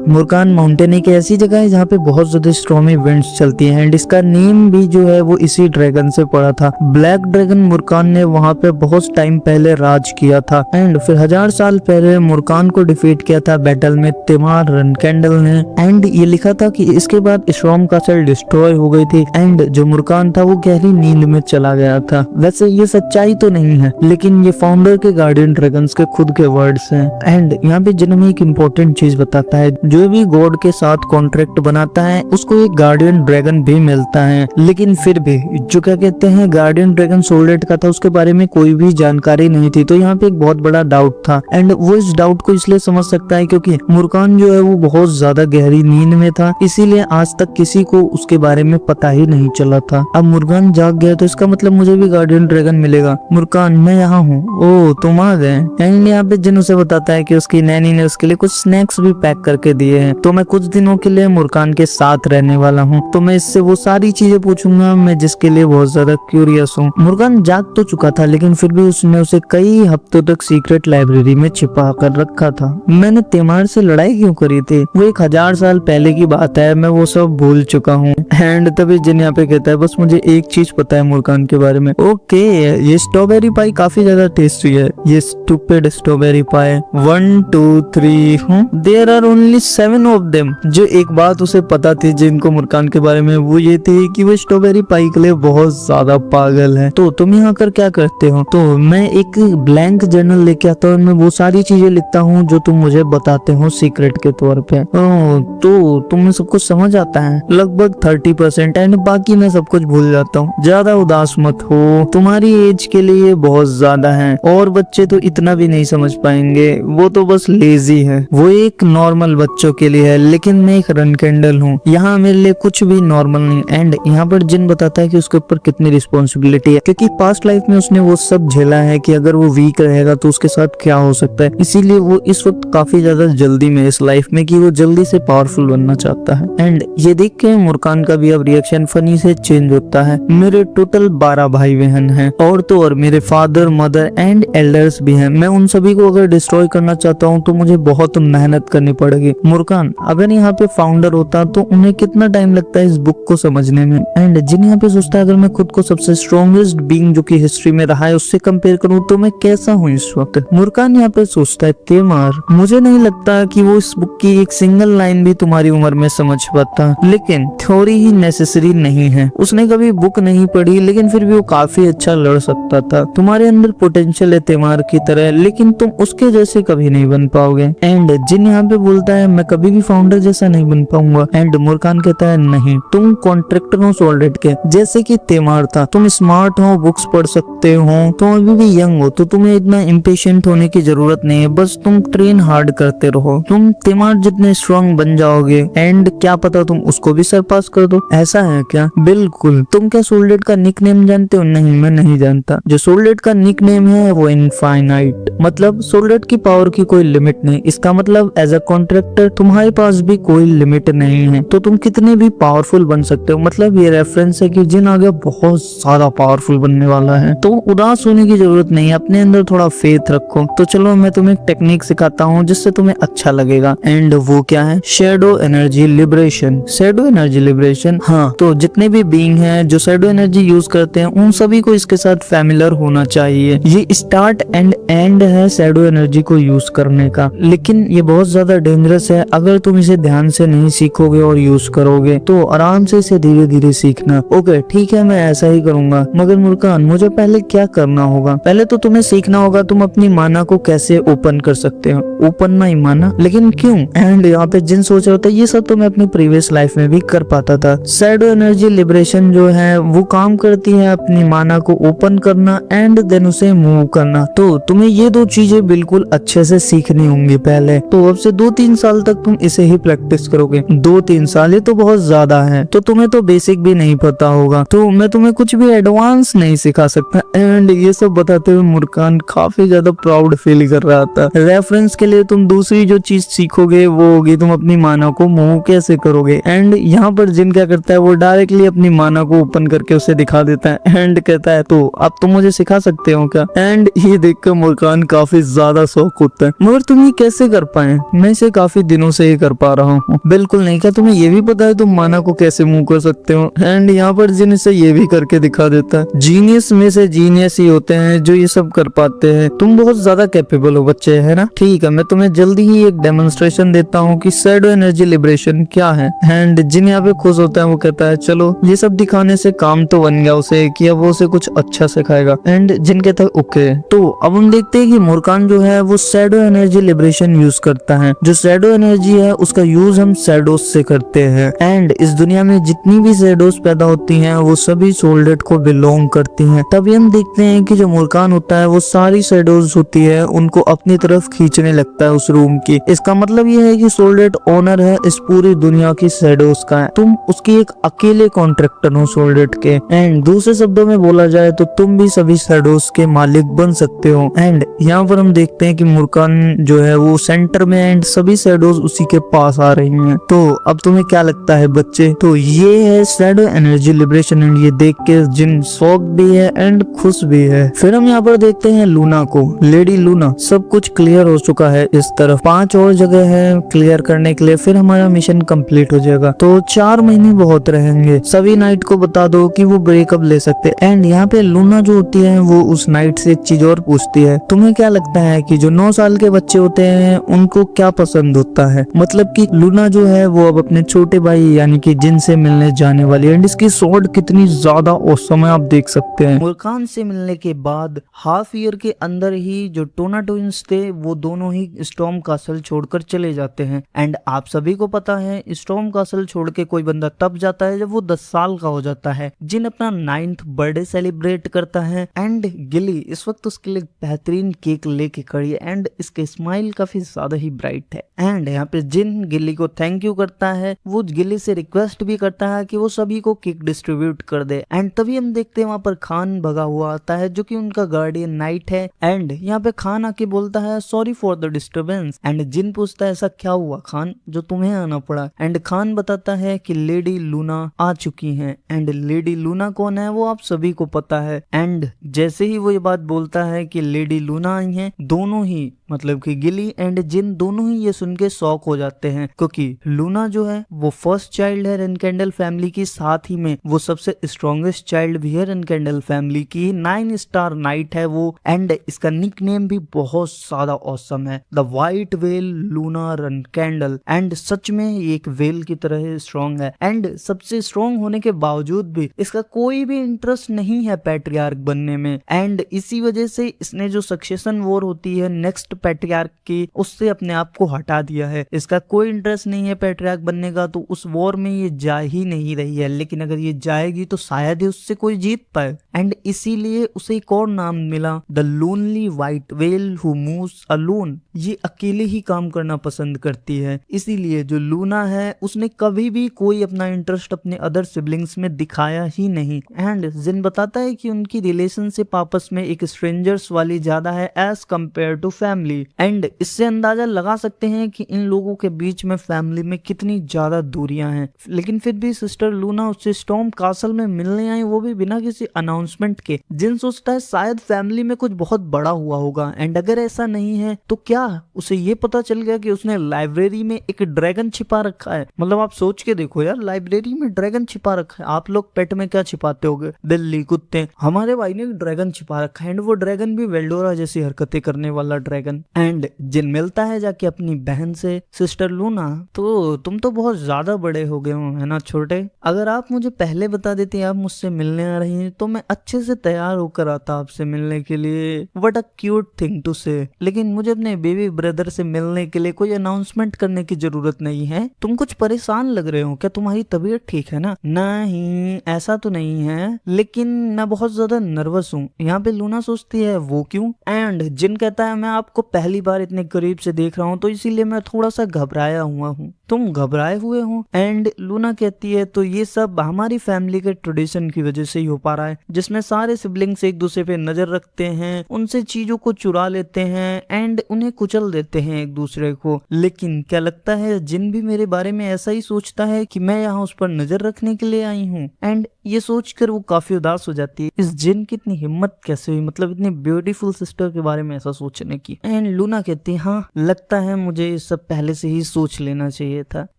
मुर्कान माउंटेन एक ऐसी जगह है जहाँ पे बहुत ज्यादा स्ट्रॉन्ग इवेंट्स चलती हैं एंड इसका नेम भी जो है वो इसी ड्रैगन से पड़ा था। ब्लैक ड्रैगन मुर्कान ने वहाँ पे बहुत टाइम पहले राज किया था एंड फिर 1000 साल पहले मुर्कान को डिफीट किया था बैटल में तेमार रनकेंडल ने। एंड ये लिखा था कि इसके बाद स्ट्रॉम कासल डिस्ट्रॉय हो गई थी एंड जो मुर्कान था वो गहरी नींद में चला गया था। वैसे ये सच्चाई तो नहीं है लेकिन एंड ये फाउंडर के गार्डियन ड्रैगन्स के खुद के वर्ड्स हैं। एंड यहाँ पे जिन हमें एक इम्पोर्टेंट चीज बताता है, जो भी गॉड के साथ कॉन्ट्रैक्ट बनाता है उसको एक गार्डियन ड्रैगन भी मिलता है, लेकिन फिर भी जो क्या कहते हैं गार्डियन ड्रैगन सोल्डेड का था उसके बारे में कोई भी जानकारी नहीं थी। तो यहाँ पे एक बहुत बड़ा डाउट था एंड वो इस डाउट को इसलिए समझ सकता है क्योंकि मुर्कान जो है वो बहुत ज्यादा गहरी नींद में था, इसीलिए आज तक किसी को उसके बारे में पता ही नहीं चला था। अब मुर्कान जाग गया तो इसका मतलब मुझे भी गार्डियन ड्रैगन मिलेगा। मुर्कान मैं यहाँ हूँ, ओ तुम आ गए। एंड यहाँ पे जिन उसे बताता है कि उसकी नैनी ने उसके लिए कुछ स्नैक्स भी पैक करके दिए हैं, तो मैं कुछ दिनों के लिए मुर्कान के साथ रहने वाला हूँ, तो मैं इससे वो सारी चीजें पूछूंगा मैं जिसके लिए बहुत ज्यादा क्यूरियस हूँ। मुर्कान जाग तो चुका था लेकिन फिर भी उसने उसे कई हफ्तों तक सीक्रेट लाइब्रेरी में छिपा कर रखा था। मैंने तेमार से लड़ाई क्यों करी थी, वो 1000 साल पहले की बात है, मैं वो सब भूल चुका हूँ। एंड तभी जिन यहाँ पे कहता है बस मुझे एक चीज पता है मुर्कान के बारे में। ओके ये स्ट्रॉबेरी पाई काफी ज्यादा टेस्टी है, ये stupid strawberry pie 1 2 3 there are only 7 of them. जो एक बात उसे पता थी जिनको मुर्कान के बारे में, वो ये थी कि वो स्ट्रॉबेरी पाई के लिए बहुत ज्यादा पागल है। तो तुम यहाँ कर क्या करते हो? तो मैं एक ब्लैंक जर्नल लेके आता हूँ, मैं वो सारी चीजें लिखता हूँ जो तुम मुझे बताते हो सीक्रेट के तौर पे। तो तुम्हें सब कुछ समझ आता है लगभग 30% एंड बाकी मैं सब कुछ भूल जाता हूँ। ज्यादा उदास मत हो, तुम्हारी एज के लिए बहुत ज्यादा है और बच्चे तो इतना भी नहीं समझ पाएंगे, वो तो बस लेजी है। वो एक नॉर्मल बच्चों के लिए है लेकिन मैं एक रन कैंडल हूँ, यहाँ मेरे लिए कुछ भी नॉर्मल नहीं। एंड यहाँ पर जिन बताता है कि उसके ऊपर कितनी रिस्पॉन्सिबिलिटी है, क्योंकि पास्ट लाइफ में उसने वो सब झेला है कि अगर वो वीक रहेगा तो उसके साथ क्या हो सकता है, इसीलिए वो इस वक्त काफी ज्यादा जल्दी में इस लाइफ में कि वो जल्दी से पावरफुल बनना चाहता है। एंड ये देख के मुर्कान का भी अब रिएक्शन फनी से चेंज होता है। मेरे टोटल 12 भाई बहन हैं और तो और मेरे फादर मदर एंड एल्डर्स भी हैं। मैं उन सभी को अगर डिस्ट्रॉय करना चाहता हूँ तो मुझे बहुत मेहनत करनी पड़ेगी। मुर्कान अगर यहाँ पे फाउंडर होता तो उन्हें कितना टाइम लगता है इस बुक को समझने में। एंड जिन यहाँ पे सोचता है अगर मैं खुद को सबसे स्ट्रॉन्गेस्ट बीइंग जो की हिस्ट्री में रहा है उससे कंपेयर करूँ तो मैं कैसा हूँ इस वक्त। मुर्कान यहाँ पे सोचता है तेमार मुझे नहीं लगता कि वो इस बुक की एक सिंगल लाइन भी तुम्हारी उम्र में समझ पाता, लेकिन थ्योरी ही नेसेसरी नहीं है। उसने कभी बुक नहीं पढ़ी लेकिन फिर भी वो काफी अच्छा लड़ सकता था। तुम्हारे अंदर पोटेंशियल है तेमार की तरह, लेकिन तुम उसके जैसे कभी नहीं बन पाओगे। एंड जिन यहाँ पे बोलता है मैं कभी भी फाउंडर जैसा नहीं बन पाऊंगा। एंड मुर्कान कहता है नहीं, तुम कॉन्ट्रैक्टर हो सोल्डेड के जैसे कि तेमार था। तुम स्मार्ट हो, बुक्स पढ़ सकते हो, तुम अभी भी यंग हो, तो तुम्हें इतना इम्पेशेंट होने की जरूरत नहीं है। बस तुम ट्रेन हार्ड करते रहो, तुम तेमार जितने स्ट्रॉन्ग बन जाओगे। एंड क्या पता तुम उसको भी सरपास कर दो। ऐसा है क्या? बिल्कुल। तुम क्या सोल्डेड का निकनेम जानते हो? नहीं, मैं नहीं जानता। जो सोल्डेड का निकनेम है वो इनफाइनाइट, मतलब सोल्डेड की पावर की कोई लिमिट नहीं। इसका मतलब एज अ कॉन्ट्रैक्टर तुम्हारे पास भी कोई लिमिट नहीं है, तो तुम कितने भी पावरफुल बन सकते हो। मतलब ये रेफरेंस है कि जिन आगे बहुत ज्यादा पावरफुल बनने वाला है, तो उदास होने की जरूरत नहीं है, अपने अंदर थोड़ा फेथ रखो। तो चलो मैं तुम्हें एक टेक्निक सिखाता हूँ जिससे तुम्हें अच्छा लगेगा। एंड वो क्या है? Shadow energy liberation. Shadow energy liberation, हाँ, तो जितने भी बीइंग हैं जो शैडो एनर्जी यूज करते हैं उन सभी को इसके साथ फैमिलियर होना चाहिए। ये स्टार्ट एंड एंड है शैडो एनर्जी को यूज करने का, लेकिन ये बहुत ज्यादा डेंजरस है। अगर तुम इसे ध्यान से नहीं सीखोगे और यूज करोगे तो आराम से इसे धीरे धीरे सीखना। ओके ठीक है, मैं ऐसा ही करूंगा। मगर मुर्कान मुझे पहले क्या करना होगा? पहले तो तुम्हें सीखना होगा तुम अपनी माना को कैसे ओपन कर सकते हो। ओपन नहीं माना, लेकिन क्यों? एंड यहाँ पे जिन सोच रहा था ये सब तो मैं अपनी प्रीवियस लाइफ में भी कर पाता था। शैडो एनर्जी लिबरेशन जो है वो काम करती है अपनी माना को ओपन करना एंड देन उसे मूव करना। तो तुम्हें ये दो चीजें बिल्कुल अच्छे से सीखनी होंगी पहले। तो अब से 2-3 साल तक तुम इसे ही प्रैक्टिस करोगे। 2-3 साल ये तो बहुत ज्यादा है, तो तुम्हें तो बेसिक भी नहीं पता होगा, तो मैं तुम्हें कुछ भी एडवांस नहीं सिखा सकता। एंड ये सब बताते हुए मुर्कान काफी ज्यादा प्राउड फील कर रहा था। रेफरेंस के लिए तुम दूसरी जो चीज सीखोगे वो होगी तुम अपनी माना को मूव कैसे करोगे। एंड यहाँ पर जिन क्या करता है वो डायरेक्टली अपनी माना को ओपन करके उसे दिखा देता है एंड कहता है तो अब तुम मुझे सिखा सकते हो क्या? एंड ये देखकर मुर्कान काफी ज्यादा शौक होता है। मगर तुम ये कैसे कर पाए? मैं इसे काफी दिनों से ही कर पा रहा हूँ। बिल्कुल नहीं। क्या तुम्हें ये भी पता है तुम माना को कैसे मूव कर सकते हो? एंड यहाँ पर जिन इसे ये भी करके दिखा देता है। जीनियस में से जीनियस ही होते हैं जो ये सब कर पाते हैं। तुम बहुत ज्यादा कैपेबल हो बच्चे, है ना? ठीक है, मैं तुम्हें जल्दी ही एक डेमोन्स्ट्रेशन देता हूँ कि शैडो एनर्जी लिबरेशन क्या है। एंड जिन यहाँ पे खुश होता है वो कहता है चलो ये सब दिखाने से काम तो बन गया उसे, कि अब वो उसे कुछ अच्छा सिखाएगा। एंड जिन कहता है ओके। तो अब हम देखते हैं कि मुर्कान जो है वो शैडो एनर्जी लिबरेशन यूज करता है। जो शैडो एनर्जी है उसका यूज हम शैडोज से करते हैं। एंड इस दुनिया में जितनी भी शैडोज पैदा होती हैं वो सभी सोल्डेड को बिलोंग करती हैं। तभी हम देखते हैं कि जो मुर्कान होता है वो सारी शैडोज होती है उनको अपनी तरफ खींचने लगता है उस रूम की। इसका मतलब ये है कि सोल्डेड ओनर है इस पूरी दुनिया की शैडोज का है। तुम उसकी एक अकेले कॉन्ट्रैक्टर हो सोल्डेड के। एंड दूसरे शब्दों में बोला जाए तो तुम भी सभी शैडोज के मालिक बन सकते हो। एंड यहाँ पर हम देखते हैं कि मुर्कान जो है वो सेंटर में एंड सभी शैडोज उसी के पास आ रही हैं। तो अब तुम्हें क्या लगता है बच्चे? तो ये है शैडो एनर्जी लिबरेशन। एंड ये देख के जिन शॉक भी है एंड खुश भी है। फिर हम यहाँ पर देखते हैं लूना को, लेडी लूना। सब कुछ क्लियर हो चुका है इस तरफ, 5 और जगह है क्लियर करने के लिए, फिर हमारा मिशन कंप्लीट हो जाएगा। तो 4 महीने बहुत रहेंगे। सभी नाइट को बता दो कि वो ब्रेकअप ले सकते। एंड यहाँ पे लूना जो होती है वो उस नाइट से एक चीज और पूछती है, तुम्हें क्या लगता है कि जो 9 साल के बच्चे होते हैं उनको क्या पसंद होता है? मतलब कि लूना जो है वो अब अपने छोटे भाई यानी कि जिन से मिलने जाने वाली है। एंड इसकी स्वॉर्ड कितनी ज्यादा औसम है आप देख सकते हैं। मुर्कान से मिलने के बाद हाफ ईयर के अंदर ही जो टोना ट्विंस थे वो दोनों ही स्टॉर्म कासल छोड़कर चले जाते हैं। एंड आप सभी को पता है स्टॉर्म कासल छोड़ के कोई बंदा तब जाता है जब वो 10 साल का हो जाता है। जिन अपना 9th बर्थडे सेलिब्रेट करता है। एंड गिली इस वक्त उसके लिए बेहतरीन केक लेके खड़ी है एंड इसके स्माइल काफी ज्यादा ही ब्राइट है। एंड यहाँ पे जिन गिली को थैंक यू करता है वो गिली से रिक्वेस्ट भी करता है कि वो सभी को केक डिस्ट्रीब्यूट कर दे। एंड तभी हम देखते हैं वहाँ पर खान भगा हुआ आता है जो कि उनका गार्डियन नाइट है। एंड यहाँ पे खान आके बोलता है sorry for the disturbance. And Jin पूछता है ऐसा क्या हुआ खान जो तुम्हें आना पड़ा? एंड खान बताता है कि लेडी लूना आ चुकी हैं। एंड लेडी लूना कौन है वो आप सभी को पता है। एंड जैसे ही वो ये बात बोलता है कि लेडी लूना आई हैं, दोनों ही मतलब कि गिली एंड जिन दोनों ही ये सुन के शॉक हो जाते हैं, क्योंकि लूना जो है वो फर्स्ट चाइल्ड है रेनकेंडल फैमिली की, साथ ही में वो सबसे स्ट्रॉन्गेस्ट चाइल्ड भी है रेनकेंडल फैमिली की। 9 स्टार नाइट है वो। एंड इसका निक नेम भी बहुत ज्यादा औसम है, the white whale Luna Runcandel. And सच में ये एक वेल की तरह स्ट्रॉन्ग है। एंड सबसे स्ट्रॉन्ग होने के बावजूद भी इसका कोई भी इंटरेस्ट नहीं है पैट्रियार्क बनने में। एंड इसी वजह से इसने जो सक्सेशन वॉर होती है नेक्स्ट पैट्रियार्क की उससे अपने आप को हटा दिया है। इसका कोई इंटरेस्ट नहीं है पैट्रियार्क बनने का, तो उस वॉर में ये जा ही नहीं रही है। लेकिन अगर ये जाएगी तो शायद ही उससे कोई जीत पाए। एंड इसीलिए उसे एक और नाम मिला, the lonely white well who moves alone. ये अकेले ही काम करना पसंद करती है। इसीलिए जो लूना है उसने कभी भी कोई अपना इंटरेस्ट अपने अदर सिबलिंग्स में दिखाया ही नहीं। एंड जिन बताता है कि उनकी रिलेशनशिप आपस में एक स्ट्रेंजर्स वाली ज्यादा है as compare to family. And इससे अंदाजा लगा सकते हैं कि इन लोगों के बीच में फैमिली में कितनी ज्यादा दूरियां हैं। लेकिन फिर भी सिस्टर लूना उससे स्टॉर्म कासल में मिलने आई, वो भी बिना किसी अनाउंसमेंट के। जिन सोचता है शायद फैमिली में कुछ बहुत बड़ा हुआ होगा। एंड अगर ऐसा नहीं है तो क्या उसे ये पता चल गया कि उसने लाइब्रेरी में एक ड्रैगन छिपा रखा है। मतलब आप सोच के देखो यार, लाइब्रेरी में ड्रैगन छिपा रखा है। आप लोग पेट में क्या छिपाते होगे? बिल्ली, कुत्ते। हमारे भाई ने ड्रैगन छिपा रखा है एंड वो ड्रैगन भी वेल्डोरा जैसी हरकतें करने वाला ड्रैगन। एंड जिन मिलता है जाके अपनी बहन से, सिस्टर लूना, तो तुम तो बहुत ज्यादा बड़े हो गए हो है ना छोटे। अगर आप मुझे पहले बता देते आप मुझसे मिलने आ रही हैं तो मैं अच्छे से तैयार होकर आता आपसे मिलने के लिए। What a cute thing to say. लेकिन मुझे अपने बेबी ब्रदर से मिलने के लिए कोई अनाउंसमेंट करने की जरूरत नहीं है। तुम कुछ परेशान लग रहे हो, क्या तुम्हारी तबीयत ठीक है ना? नहीं, ऐसा तो नहीं है, लेकिन मैं बहुत ज्यादा नर्वस हूँ। यहाँ पे लूना सोचती है वो क्यों? एंड जिन कहता है मैं आपको पहली बार इतने करीब से देख रहा हूँ तो इसीलिए मैं थोड़ा सा घबराया हुआ हूँ। तुम घबराए हुए हो? एंड लूना कहती है तो ये सब हमारी फैमिली के ट्रेडिशन की वजह से ही हो पा रहा है, जिसमें सारे सिबलिंग्स एक दूसरे पे नजर रखते हैं, उनसे चीजों को चुरा लेते हैं एंड उन्हें कुचल देते हैं एक दूसरे को। लेकिन क्या लगता है जिन भी मेरे बारे में ऐसा ही सोचता है कि मैं यहाँ उस पर नजर रखने के लिए आई हूँ। एंड ये सोचकर वो काफी उदास हो जाती है। इस जिन की इतनी हिम्मत कैसे हुई, मतलब इतनी ब्यूटीफुल सिस्टर के बारे में ऐसा सोचने की। एंड लूना कहती है हाँ लगता है मुझे ये सब पहले से ही सोच लेना चाहिए था।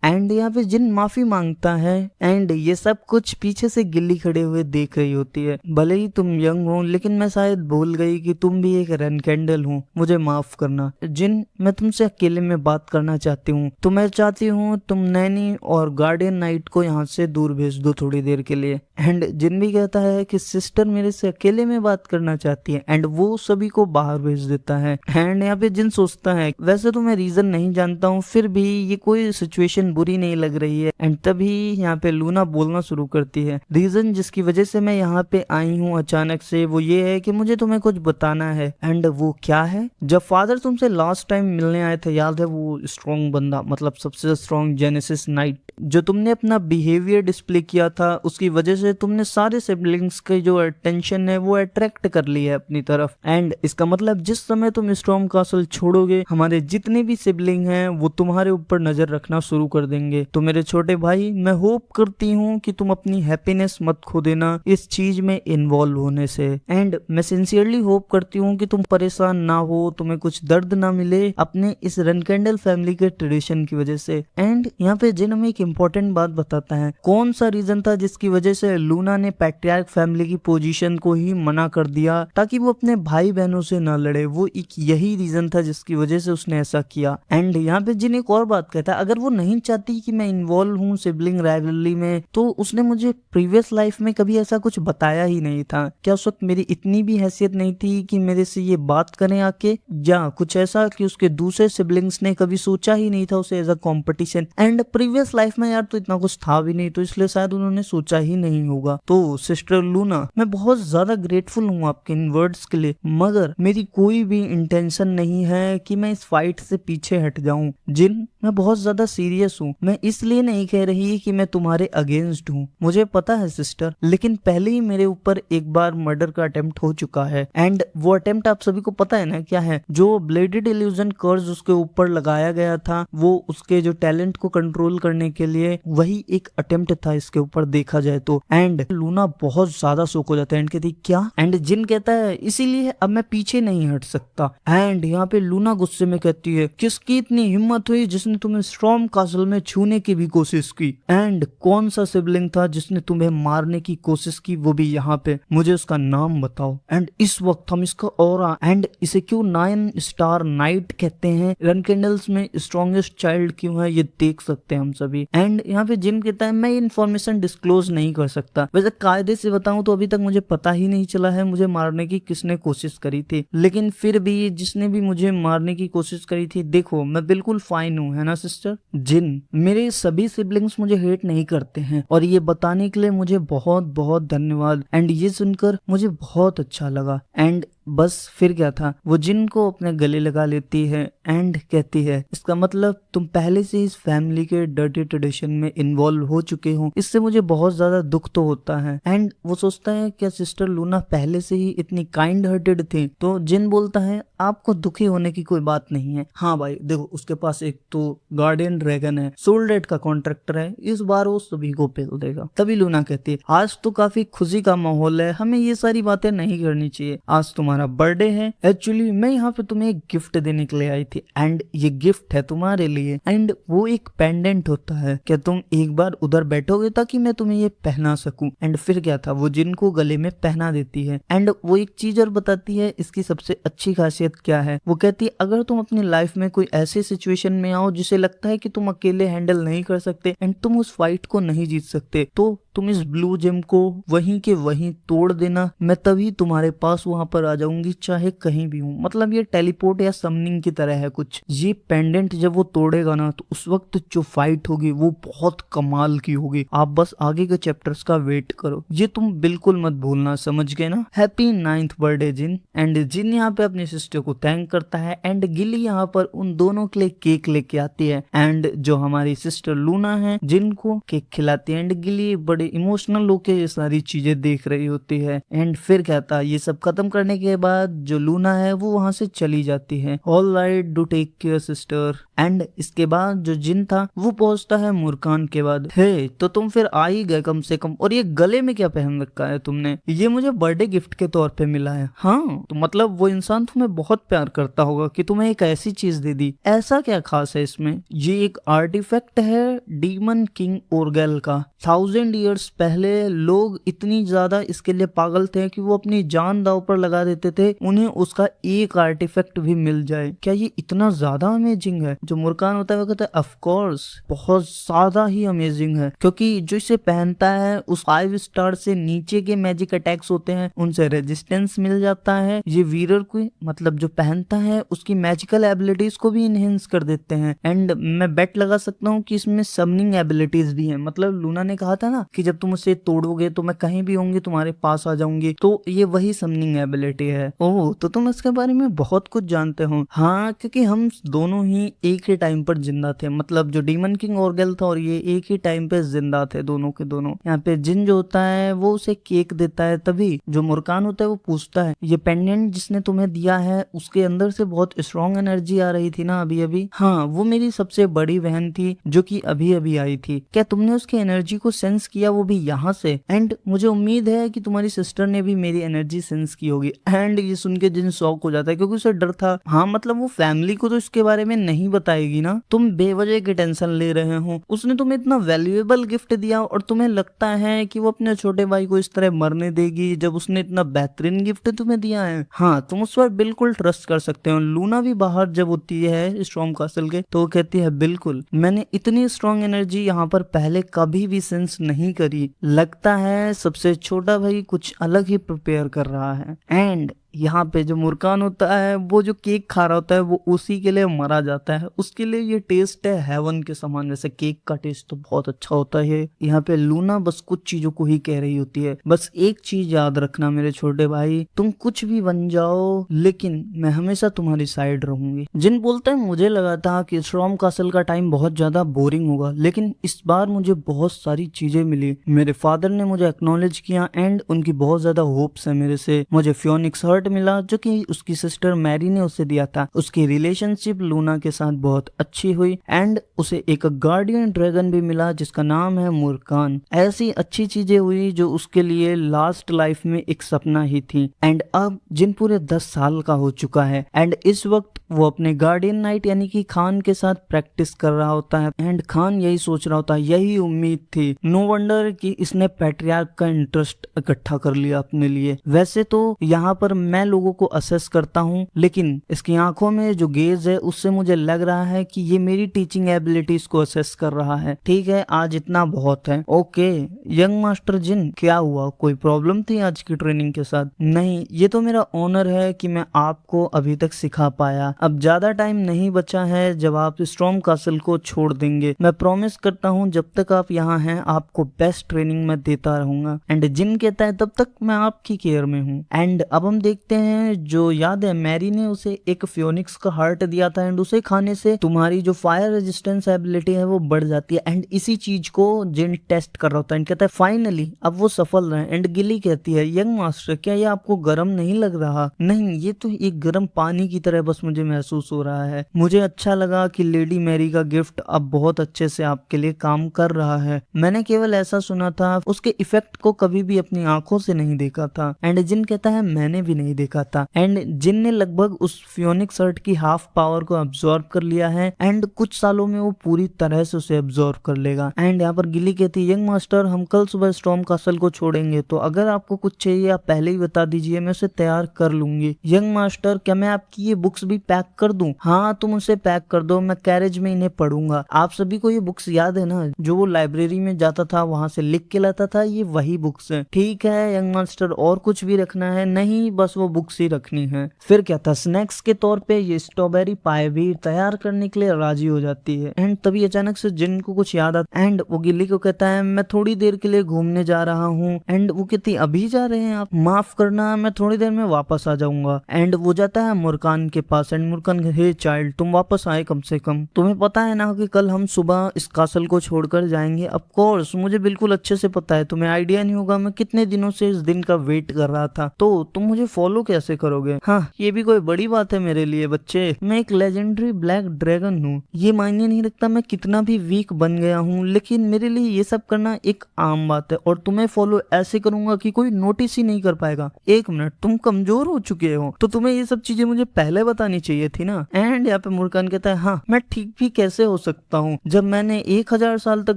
एंड यहाँ पे जिन माफी मांगता है एंड ये सब कुछ पीछे से गिल्ली खड़े हुए देख रही होती है। भले ही तुम यंग हो लेकिन मैं शायद भूल गई कि तुम भी एक रन कैंडल हो, मुझे माफ करना। जिन मैं तुमसे अकेले में बात करना चाहती हूँ, तो मैं चाहती हूँ तुम नैनी और गार्डियन नाइट को यहाँ से दूर भेज दो थोड़ी देर के लिए। एंड जिन भी कहता है कि सिस्टर मेरे से अकेले में बात करना चाहती है एंड वो सभी को बाहर भेज देता है। एंड यहाँ पे जिन सोचता है वैसे तो मैं रीजन नहीं जानता हूँ, फिर भी ये कोई सिचुएशन बुरी नहीं लग रही है। एंड तभी यहाँ पे लूना बोलना शुरू करती है, रीजन जिसकी वजह से मैं यहाँ पे आई हूँ अचानक से वो ये है कि मुझे तुम्हें कुछ बताना है। एंड वो क्या है? जब फादर तुमसे लास्ट टाइम मिलने आए थे, याद है वो स्ट्रॉन्ग बंदा, मतलब सबसे स्ट्रॉन्ग जेनेसिस नाइट, जो तुमने अपना बिहेवियर डिस्प्ले किया था उसकी वजह से तुमने सारे सिबलिंग्स के जो अटेंशन है वो अट्रैक्ट कर ली है अपनी तरफ। एंड इसका मतलब जिस समय तुम स्टॉर्म कासल छोड़ोगे हमारे जितने भी सिबलिंग हैं वो तुम्हारे ऊपर नजर रखना शुरू कर देंगे। तो मेरे छोटे भाई मैं होप करती हूँ कि तुम अपनी हैप्पीनेस मत खो देना इस चीज में इन्वॉल्व होने से। एंड मैं सिंसियरली होप करती हूँ कि तुम परेशान ना हो, तुम्हें कुछ दर्द ना मिले अपने इस रनकेंडल फैमिली के ट्रेडिशन की वजह से। एंड यहाँ पे जिन हमें एक इम्पोर्टेंट बात बताता है, कौन सा रीजन था जिसकी वजह से लूना ने पैट्रियार्क फैमिली की पोजीशन को ही मना कर दिया ताकि वो अपने भाई बहनों से न लड़े। वो एक यही रीजन था जिसकी वजह से उसने ऐसा किया। एंड यहाँ पे जिन एक और बात कहता है, अगर वो नहीं चाहती कि मैं इन्वॉल्व हूँ सिबलिंग राइवलरी में तो उसने मुझे प्रीवियस लाइफ में कभी ऐसा कुछ बताया ही नहीं था। क्या उस वक्त मेरी इतनी भी हैसियत नहीं थी कि मेरे से ये बात करें आके, या कुछ ऐसा कि उसके दूसरे सिबलिंग्स ने कभी सोचा ही नहीं था उसे as a competition. And previous life में यार तो इतना कुछ था भी नहीं, तो इसलिए शायद उन्होंने सोचा ही नहीं होगा। तो सिस्टर लूना मैं बहुत ज्यादा ग्रेटफुल हूँ आपके इन वर्ड्स के लिए, मगर मेरी कोई भी इंटेंशन नहीं है कि मैं इस फाइट से पीछे हट जाऊं। जिन मैं बहुत ज्यादा सीरियस हूँ, मैं इसलिए नहीं कह रही कि मैं तुम्हारे अगेंस्ट हूँ, मुझे पता है सिस्टर, लेकिन पहले ही मेरे ऊपर एक बार मर्डर का अटेम्प्ट हो चुका है। एंड वो अटेम्प्ट आप सभी को पता है ना क्या है? जो ब्लेडेड इल्यूजन कर्स उसके ऊपर लगाया गया था वो उसके जो टैलेंट को कंट्रोल करने के लिए वही एक अटेम्प्ट था इसके ऊपर देखा जाए तो। एंड लूना बहुत ज्यादा शॉक हो जाता है एंड कहती क्या? एंड जिन कहता है इसीलिए अब मैं पीछे नहीं हट सकता। एंड यहाँ पे लूना गुस्से में कहती है किसकी इतनी हिम्मत हुई जिसने तुम्हें स्टॉर्म कासल में छूने की भी कोशिश की? एंड कौन सा सिबलिंग था जिसने तुम्हें मारने की कोशिश की, वो भी यहाँ पे? मुझे उसका नाम बताओ। एंड इस वक्त हम इसका ऑरा एंड इसे क्यों 9 स्टार नाइट कहते हैं, रनकेंडल्स में स्ट्रॉन्गेस्ट चाइल्ड क्यों है, ये देख सकते हैं हम सभी। एंड यहाँ पे जिन कहता है मैं इन्फॉर्मेशन डिस्क्लोज नहीं कर सकता। वैसे कायदे से बताऊं तो अभी तक मुझे पता ही नहीं चला है मुझे मारने की किसने कोशिश करी थी, लेकिन फिर भी जिसने भी मुझे मारने की कोशिश करी थी, देखो मैं बिल्कुल फाइन हूँ, है ना सिस्टर? जिन मेरे सभी सिबलिंग्स मुझे हेट नहीं करते हैं और ये बताने के लिए मुझे बहुत बहुत धन्यवाद। एंड ये सुनकर मुझे बहुत अच्छा लगा। एंड बस फिर क्या था, वो जिन को अपने गले लगा लेती है एंड कहती है इसका मतलब तुम पहले से इस फैमिली के डर्टी ट्रेडिशन में इन्वॉल्व हो चुके हो, इससे मुझे बहुत ज्यादा दुख तो होता है। एंड वो सोचता है क्या सिस्टर लूना पहले से ही इतनी काइंड हार्टेड थी? तो जिन बोलता है आपको दुखी होने की कोई बात नहीं है। हाँ भाई देखो उसके पास एक तो गार्डियन ड्रैगन है, सोल्डेड का कॉन्ट्रैक्टर है, इस बार वो सभी को पेल देगा। तभी लूना कहती है आज तो काफी खुशी का माहौल है, हमें ये सारी बातें नहीं करनी चाहिए, आज तुम्हारा बर्थडे है। एक्चुअली मैं यहाँ पे तुम्हें एक गिफ्ट देने के लिए आई थी एंड ये गिफ्ट है तुम्हारे लिए। एंड वो एक पेंडेंट होता है, क्या तुम एक बार उधर बैठोगे ताकि मैं तुम्हें ये पहना सकूं? एंड फिर क्या था, वो जिनको गले में पहना देती है। एंड वो एक चीज और बताती है इसकी सबसे अच्छी खासियत क्या है। वो कहती है अगर तुम अपनी लाइफ में कोई ऐसे सिचुएशन में आओ जिसे लगता है कि तुम अकेले हैंडल नहीं कर सकते एंड तुम उस फाइट को नहीं जीत सकते, तो तुम इस ब्लू जेम को वहीं के वहीं तोड़ देना, मैं तभी तुम्हारे पास वहां पर आ जाऊंगी चाहे कहीं भी हूँ। मतलब ये टेलीपोर्ट या समनिंग की तरह है कुछ। ये पेंडेंट जब वो तोड़ेगा ना तो उस वक्त जो फाइट होगी वो बहुत कमाल की होगी। आप बस आगे के चैप्टर्स का वेट करो, ये तुम बिल्कुल मत भूलना, समझ गए ना? Happy 9th birthday Jin. And Jin यहाँ पे अपनी सिस्टर को थैंक करता है एंड गिली यहाँ पर उन दोनों के लिए केक लेके आती है एंड जो हमारी सिस्टर लूना है जिनको केक खिलाती है एंड गिली बड़ी बड़े इमोशनल होके ये सारी चीजें देख रही होती है। एंड फिर कहता है ये सब खत्म करने के बाद जो लूना है वो वहां से चली जाती है। All right, do take care sister. And इसके बाद जो जिन था वो पहुंचता है मुर्कान के बाद। हे, तो तुम फिर आ ही गए कम से कम, और ये गले में क्या पहन रखा है तुमने? ये मुझे बर्थडे गिफ्ट के तौर पे मिला है। हाँ, तो मतलब वो इंसान तुम्हें बहुत प्यार करता होगा कि तुम्हें एक ऐसी चीज दे दी। ऐसा क्या खास है इसमें? ये एक आर्टिफैक्ट है डीमन किंग ओर्गेल का। 1000 ईयर्स पहले लोग इतनी ज्यादा इसके लिए पागल थे कि वो अपनी जान दांव पर लगा देते थे उन्हें उसका एक आर्टिफैक्ट भी मिल जाए। क्या ये इतना ज्यादा अमेजिंग है? जो मुर्कान होता है वो कहता है ऑफ कोर्स बहुत ज्यादा ही अमेजिंग है, क्योंकि जो इसे पहनता है उस 5 स्टार से नीचे के मैजिक अटैक्स होते हैं उनसे रेजिस्टेंस मिल जाता है। ये वीरर को मतलब जो पहनता है उसकी मैजिकल एबिलिटीज को भी इनहेंस कर देते हैं। एंड मैं बेट लगा सकता हूँ कि इसमें समनिंग एबिलिटीज भी हैं। मतलब लूना ने कहा था ना कि जब तुम उसे तोड़ोगे तो मैं कहीं भी होंगी तुम्हारे पास आ जाऊंगी, तो ये वही समनिंग एबिलिटी है। ओह, तो तुम इसके बारे में बहुत कुछ जानते हो। हाँ, क्योंकि हम दोनों ही एक ही टाइम पर जिंदा थे। मतलब जो डीमन किंग ओर्गेल था और ये एक ही टाइम पे जिंदा थे दोनों के दोनों। यहाँ पे जिन जो होता है वो उसे केक देता है, तभी जो मुर्कान होता है वो पूछता है ये पेंडेंट जिसने तुम्हें दिया है उसके अंदर से बहुत स्ट्रॉन्ग एनर्जी आ रही थी ना अभी अभी? हाँ, वो मेरी सबसे बड़ी बहन थी जो कि अभी अभी आई थी। क्या तुमने उसकी एनर्जी को सेंस किया, वो भी यहाँ से? एंड मुझे उम्मीद है कि तुम्हारी सिस्टर ने भी मेरी एनर्जी सेंस की होगी। एंड ये सुन के जिन शॉक हो जाता है क्योंकि उसे डर था। हाँ, मतलब वो फैमिली को तो इसके बारे में नहीं बताएगी ना। तुम बेवजह की टेंशन ले रहे हो। उसने तुम्हें इतना वैल्यूएबल गिफ्ट दिया और तुम्हें लगता है कि वो अपने छोटे भाई को इस तरह मरने देगी जब उसने इतना बेहतरीन गिफ्ट तुम्हें दिया है? हाँ, तुम उस पर बिल्कुल ट्रस्ट कर सकते हो। लूना भी बाहर जब होती है स्टॉर्म कासल के तो वो कहती है बिल्कुल, मैंने इतनी स्ट्रॉन्ग एनर्जी यहाँ पर पहले कभी भी सेंस नहीं करी। लगता है सबसे छोटा भाई कुछ अलग ही प्रिपेयर कर रहा है। एंड यहाँ पे जो मुर्कान होता है वो जो केक खा रहा होता है वो उसी के लिए मरा जाता है। उसके लिए ये टेस्ट है हेवन के समान। वैसे केक का टेस्ट तो बहुत अच्छा होता है। यहाँ पे लूना बस कुछ चीजों को ही कह रही होती है, बस एक चीज याद रखना मेरे छोटे भाई, तुम कुछ भी बन जाओ लेकिन मैं हमेशा तुम्हारी साइड रहूंगी। जिन बोलते हैं मुझे लगा था कि स्टॉर्म कासल का टाइम बहुत ज्यादा बोरिंग होगा, लेकिन इस बार मुझे बहुत सारी चीजें मिली। मेरे फादर ने मुझे एक्नॉलेज किया एंड उनकी बहुत ज्यादा होप्स है मेरे से। मुझे फ्योनिक्स हर्ट मिला जो कि उसकी सिस्टर मैरी ने उसे दिया था। उसकी रिलेशनशिप लूना के साथ बहुत अच्छी हुई एंड उसे एक गार्डियन ड्रैगन भी मिला जिसका नाम है मुर्कान। ऐसी अच्छी चीजें हुई जो उसके लिए लास्ट लाइफ में एक सपना ही थी। एंड अब जिन पूरे 10 साल का हो चुका है एंड इस वक्त वो अपने गार्डियन नाइट यानी कि खान के साथ प्रैक्टिस कर रहा होता है। एंड खान यही सोच रहा होता है, यही उम्मीद थी। नो वंडर कि इसने पैट्रियार्क का इंटरेस्ट इकट्ठा कर लिया अपने लिए। वैसे तो यहाँ पर मैं लोगों को असेस करता हूँ, लेकिन इसकी आंखों में जो गेज है उससे मुझे लग रहा है कि ये मेरी टीचिंग एबिलिटीज को असेस कर रहा है। ठीक है, आज इतना बहुत है। ओके यंग मास्टर जिन, क्या हुआ? कोई प्रॉब्लम थी आज की ट्रेनिंग के साथ? नहीं, ये तो मेरा ऑनर है कि मैं आपको अभी तक सिखा पाया। अब ज्यादा टाइम नहीं बचा है जब आप स्टॉर्म कासल को छोड़ देंगे। मैं प्रॉमिस करता हूँ जब तक आप यहाँ हैं आपको बेस्ट ट्रेनिंग मैं देता रहूंगा। एंड जिन कहता है तब तक मैं आपकी केयर में हूँ। एंड अब हम देखते हैं, जो याद है मैरी ने उसे एक फ्योनिक्स का हार्ट दिया था एंड उसे खाने से तुम्हारी जो फायर रेजिस्टेंस एबिलिटी है वो बढ़ जाती है। एंड इसी चीज को जिन टेस्ट कर रहा होता है एंड कहता है फाइनली अब वो सफल रहे। एंड गिली कहती है यंग मास्टर क्या ये आपको गर्म नहीं लग रहा? नहीं, ये तो एक गर्म पानी की तरह बस मुझे महसूस हो रहा है। मुझे अच्छा लगा कि लेडी मैरी का गिफ्ट अब बहुत अच्छे से आपके लिए काम कर रहा है। मैंने केवल ऐसा सुना था, उसके इफेक्ट को कभी भी अपनी आंखों से नहीं देखा था। एंड जिन कहता है मैंने भी नहीं देखा था। एंड जिन ने लगभग उस फ्योनिक्स हर्ट की हाफ पावर को अब्सॉर्ब कर लिया है एंड कुछ सालों में वो पूरी तरह से उसे अब्सॉर्ब कर लेगा। एंड यहाँ पर गिली कहती है यंग मास्टर हम कल सुबह स्टॉर्म कासल को छोड़ेंगे, तो अगर आपको कुछ चाहिए आप पहले ही बता दीजिए, मैं उसे तैयार कर लूंगी। यंग मास्टर क्या मैं आपकी ये बुक्स भी पैक कर दूं? हाँ, तुम उसे पैक कर दो, मैं कैरेज में इन्हें पढ़ूंगा। आप सभी को ये बुक्स याद है ना, जो वो लाइब्रेरी में जाता था वहां से लिख के लाता था, ये वही बुक्स है। ठीक है यंग मास्टर, और कुछ भी रखना है? नहीं, बस बस वो बुक्स ही रखनी है। फिर क्या था, स्नैक्स के तौर पे ये स्ट्रॉबेरी पाई भी तैयार करने के लिए राजी हो जाती है। एंड तभी अचानक से जिन को कुछ याद आता एंड वो गिल्ली को कहता है मैं थोड़ी देर के लिए घूमने जा रहा हूँ। एंड वो कहती अभी जा रहे हैं आप, माफ करना मैं थोड़ी देर में वापस आ जाऊंगा। एंड वो जाता है मुर्कान के पास एंड मुर्कान, हे चाइल्ड तुम वापस आए कम से कम, तुम्हें पता है ना कि कल हम सुबह इस कासल को छोड़कर जाएंगे। ऑफ कोर्स मुझे बिल्कुल अच्छे से पता है, तुम्हें आइडिया नहीं होगा मैं कितने दिनों से इस दिन का वेट कर रहा था, तो तुम मुझे फॉलो कैसे करोगे। हाँ ये भी कोई बड़ी बात है मेरे लिए बच्चे, मैं एक लेजेंडरी ब्लैक ड्रैगन हूँ, ये मायने नहीं रखता मैं कितना भी वीक बन गया हूँ, लेकिन मेरे लिए ये सब करना एक आम बात है और तुम्हें फॉलो ऐसे करूंगा कि कोई नोटिस ही नहीं कर पाएगा। एक मिनट, तुम कमजोर हो चुके हो तो तुम्हें ये सब चीजें मुझे पहले बतानी चाहिए थी ना। एंड यहाँ पे मुर्कान कहता है हाँ मैं ठीक भी कैसे हो सकता हूँ जब मैंने 1000 साल तक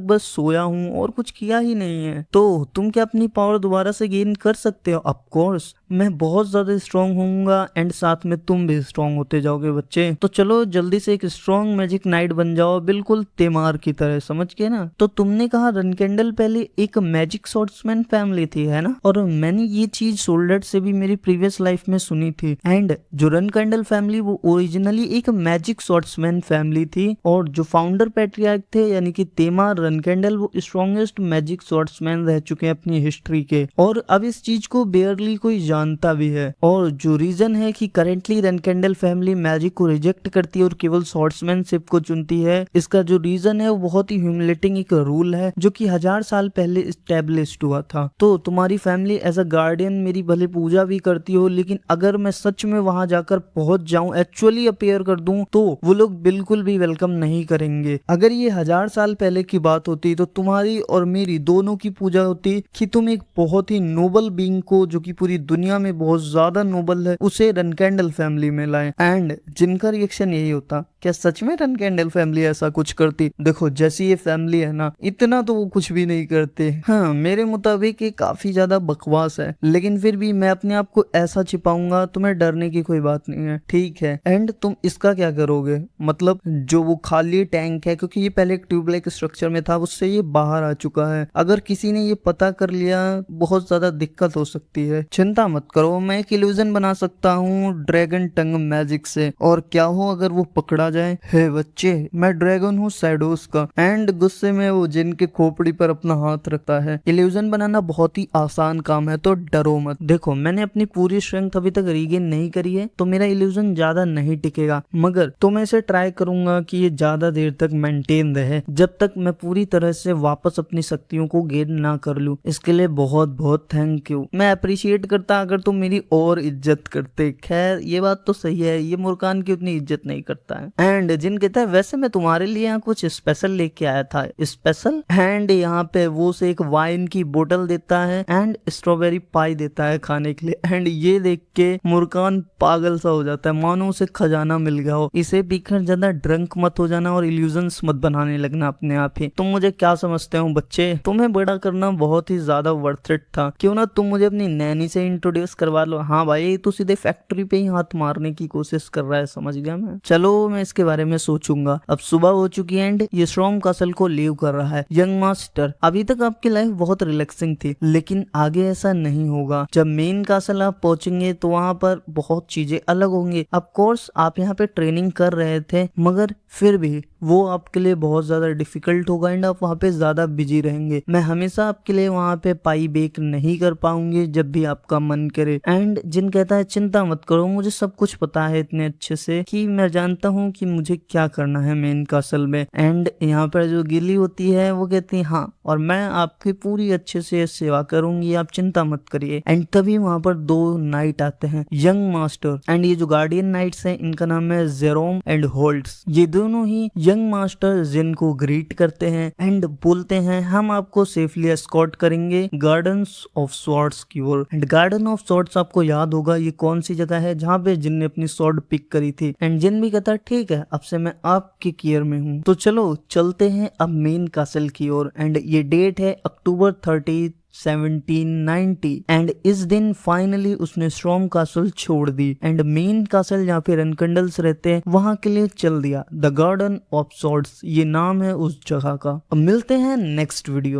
बस सोया हूँ और कुछ किया ही नहीं है, तो तुम क्या अपनी पावर दोबारा से गेन कर सकते हो। ऑफ कोर्स मैं बहुत ज्यादा स्ट्रॉन्ग होऊंगा एंड साथ में तुम भी स्ट्रॉन्ग होते जाओगे बच्चे, तो चलो जल्दी से एक स्ट्रॉन्ग मैजिक नाइट बन जाओ, बिल्कुल तेमार की तरह, समझ गए ना। तो तुमने कहा रनकेंडल पहले एक मैजिक स्वॉर्ड्समैन फैमिली थी है ना, और मैंने ये चीज सोल्डर से भी मेरी प्रीवियस लाइफ में सुनी थी। एंड जो रनकेंडल फैमिली वो ओरिजिनली एक मैजिक स्वॉर्ड्समैन फैमिली थी और जो फाउंडर पैट्रियार्क थे यानी कि तेमार रनकेंडल वो स्ट्रॉन्गेस्ट मैजिक स्वॉर्ड्समैन रह चुके हैं अपनी हिस्ट्री के, और अब इस चीज को बेयरली कोई जानता भी है। और जो रीजन है कि करेंटली रनकेंडल फैमिली मैजिक को रिजेक्ट करती है और केवल स्वॉर्ड्समैनशिप को चुनती है, इसका जो रीजन है वो बहुत ही ह्यूमिलेटिंग एक रूल है जो कि 1000 साल पहले एस्टेब्लिश्ड हुआ था। तो तुम्हारी फैमिली एज अ गार्डियन मेरी भले पूजा भी करती हो, लेकिन अगर मैं सच में वहां जाकर पहुंच जाऊं, एक्चुअली अपीयर कर दूं, तो वो लोग बिल्कुल भी वेलकम नहीं करेंगे। अगर ये 1000 साल पहले की बात होती तो तुम्हारी और मेरी दोनों की पूजा होती कि तुम एक बहुत ही नोबल बीइंग को जो कि पूरी दुनिया में बहुत ज्यादा नोबल है उसे रनकेंडल फैमिली में लाएं। एंड जिनका रिएक्शन यही होता, क्या सच में रनकेंडल फैमिली ऐसा कुछ करती। देखो जैसी ये फैमिली है ना, इतना तो वो कुछ भी नहीं करते। हाँ मेरे मुताबिक ये काफी ज्यादा बकवास है, लेकिन फिर भी मैं अपने आप को ऐसा छिपाऊंगा, तुम्हें डरने की कोई बात नहीं है, ठीक है। एंड तुम इसका क्या करोगे, मतलब जो वो खाली टैंक है, क्योंकि ये पहले एक ट्यूबलाइक स्ट्रक्चर में था, उससे ये बाहर आ चुका है, अगर किसी ने ये पता कर लिया बहुत ज्यादा दिक्कत हो सकती है। चिंता मत करो, मैं एक इल्यूजन बना सकता हूँ ड्रैगन टंग मैजिक से, और क्या हो अगर वो पकड़ा जाए। हे बच्चे मैं ड्रैगन हूँ सैडोस का। एंड गुस्से में वो जिन के खोपड़ी पर अपना हाथ रखता है। इल्यूजन बनाना बहुत ही आसान काम है, तो डरो मत। देखो मैंने अपनी पूरी स्ट्रेंथ अभी तक रीगेन नहीं करी है, तो मेरा इल्यूजन ज्यादा नहीं टिकेगा, मगर तो मैं इसे ट्राई करूंगा कि ये ज्यादा देर तक मेंटेन रहे, जब तक मैं पूरी तरह से वापस अपनी शक्तियों को गेन ना कर लूं। इसके लिए बहुत बहुत थैंक यू, मैं अप्रिशिएट करता अगर तुम मेरी और इज्जत करते। खैर ये बात तो सही है, ये मुर्कान की उतनी इज्जत नहीं करता है। एंड जिन कहता है वैसे मैं तुम्हारे लिए यहाँ कुछ स्पेशल लेके आया था। स्पेशल? एंड यहाँ पे वो से एक वाइन की बोतल देता है एंड स्ट्रॉबेरी पाई देता है खाने के लिए। एंड ये देख के मुर्कान पागल सा हो जाता है, मानो उसे खजाना मिल गया हो। इसे पीकर ज्यादा ड्रंक मत हो जाना और इल्यूजन्स मत बनाने लगना अपने आप ही। तुम मुझे क्या समझते हो बच्चे, तुम्हें बड़ा करना बहुत ही ज्यादा वर्थ इट था, क्यों ना तुम मुझे अपनी नैनी से इंट्रोड्यूस करवा लो। हाँ भाई तू सीधे फैक्ट्री पे ही हाथ मारने की कोशिश कर रहा है, समझ गया मैं। चलो मैं इसके बारे में सोचूंगा। अब सुबह हो चुकी है एंड ये स्ट्रॉन्ग कासल को लीव कर रहा है। यंग मास्टर अभी तक आपकी लाइफ बहुत रिलैक्सिंग थी, लेकिन आगे ऐसा नहीं होगा। जब मेन कासल आप पहुंचेंगे तो वहां पर बहुत चीजें अलग होंगी। ऑफ कोर्स आप यहाँ पे ट्रेनिंग कर रहे थे, मगर फिर भी वो आपके लिए बहुत ज्यादा डिफिकल्ट होगा एंड आप वहाँ पे ज्यादा बिजी रहेंगे। मैं हमेशा आपके लिए वहाँ पे पाई बेक नहीं कर पाऊंगी जब भी आपका मन करे। एंड जिन कहता है चिंता मत करो, मुझे सब कुछ पता है इतने अच्छे से कि मैं जानता हूँ कि मुझे क्या करना है मेन कासल में। एंड यहाँ पर जो गिल्ली होती है वो कहती है हाँ, और मैं आपकी पूरी अच्छे से सेवा करूंगी, आप चिंता मत करिए। एंड तभी वहाँ पर दो नाइट आते हैं, यंग मास्टर एंड ये जो गार्डियन नाइट्स हैं इनका नाम है जेरोम एंड होल्ट्स। ये दोनों ही यंग मास्टर जिन को ग्रीट करते हैं एंड बोलते हैं हम आपको सेफली एस्कॉर्ट करेंगे गार्डन्स ऑफ स्वॉर्ड्स की ओर। एंड गार्डन ऑफ स्वॉर्ड्स आपको याद होगा ये कौन सी जगह है जहाँ पे जिन ने अपनी स्वॉर्ड पिक करी थी। एंड जिन भी कहता ठीक है अब से मैं आपकी केयर में हूँ। तो चलो चलते हैं अब मेन कासल की ओर। एंड ये डेट है अक्टूबर 30, 1790 एंड इस दिन फाइनली उसने स्ट्रॉम कासल छोड़ दी एंड मेन कासल जहाँ पे रनकंडल्स रहते हैं वहां के लिए चल दिया। द गार्डन ऑफ स्वॉर्ड्स ये नाम है उस जगह का। अब मिलते हैं नेक्स्ट वीडियो।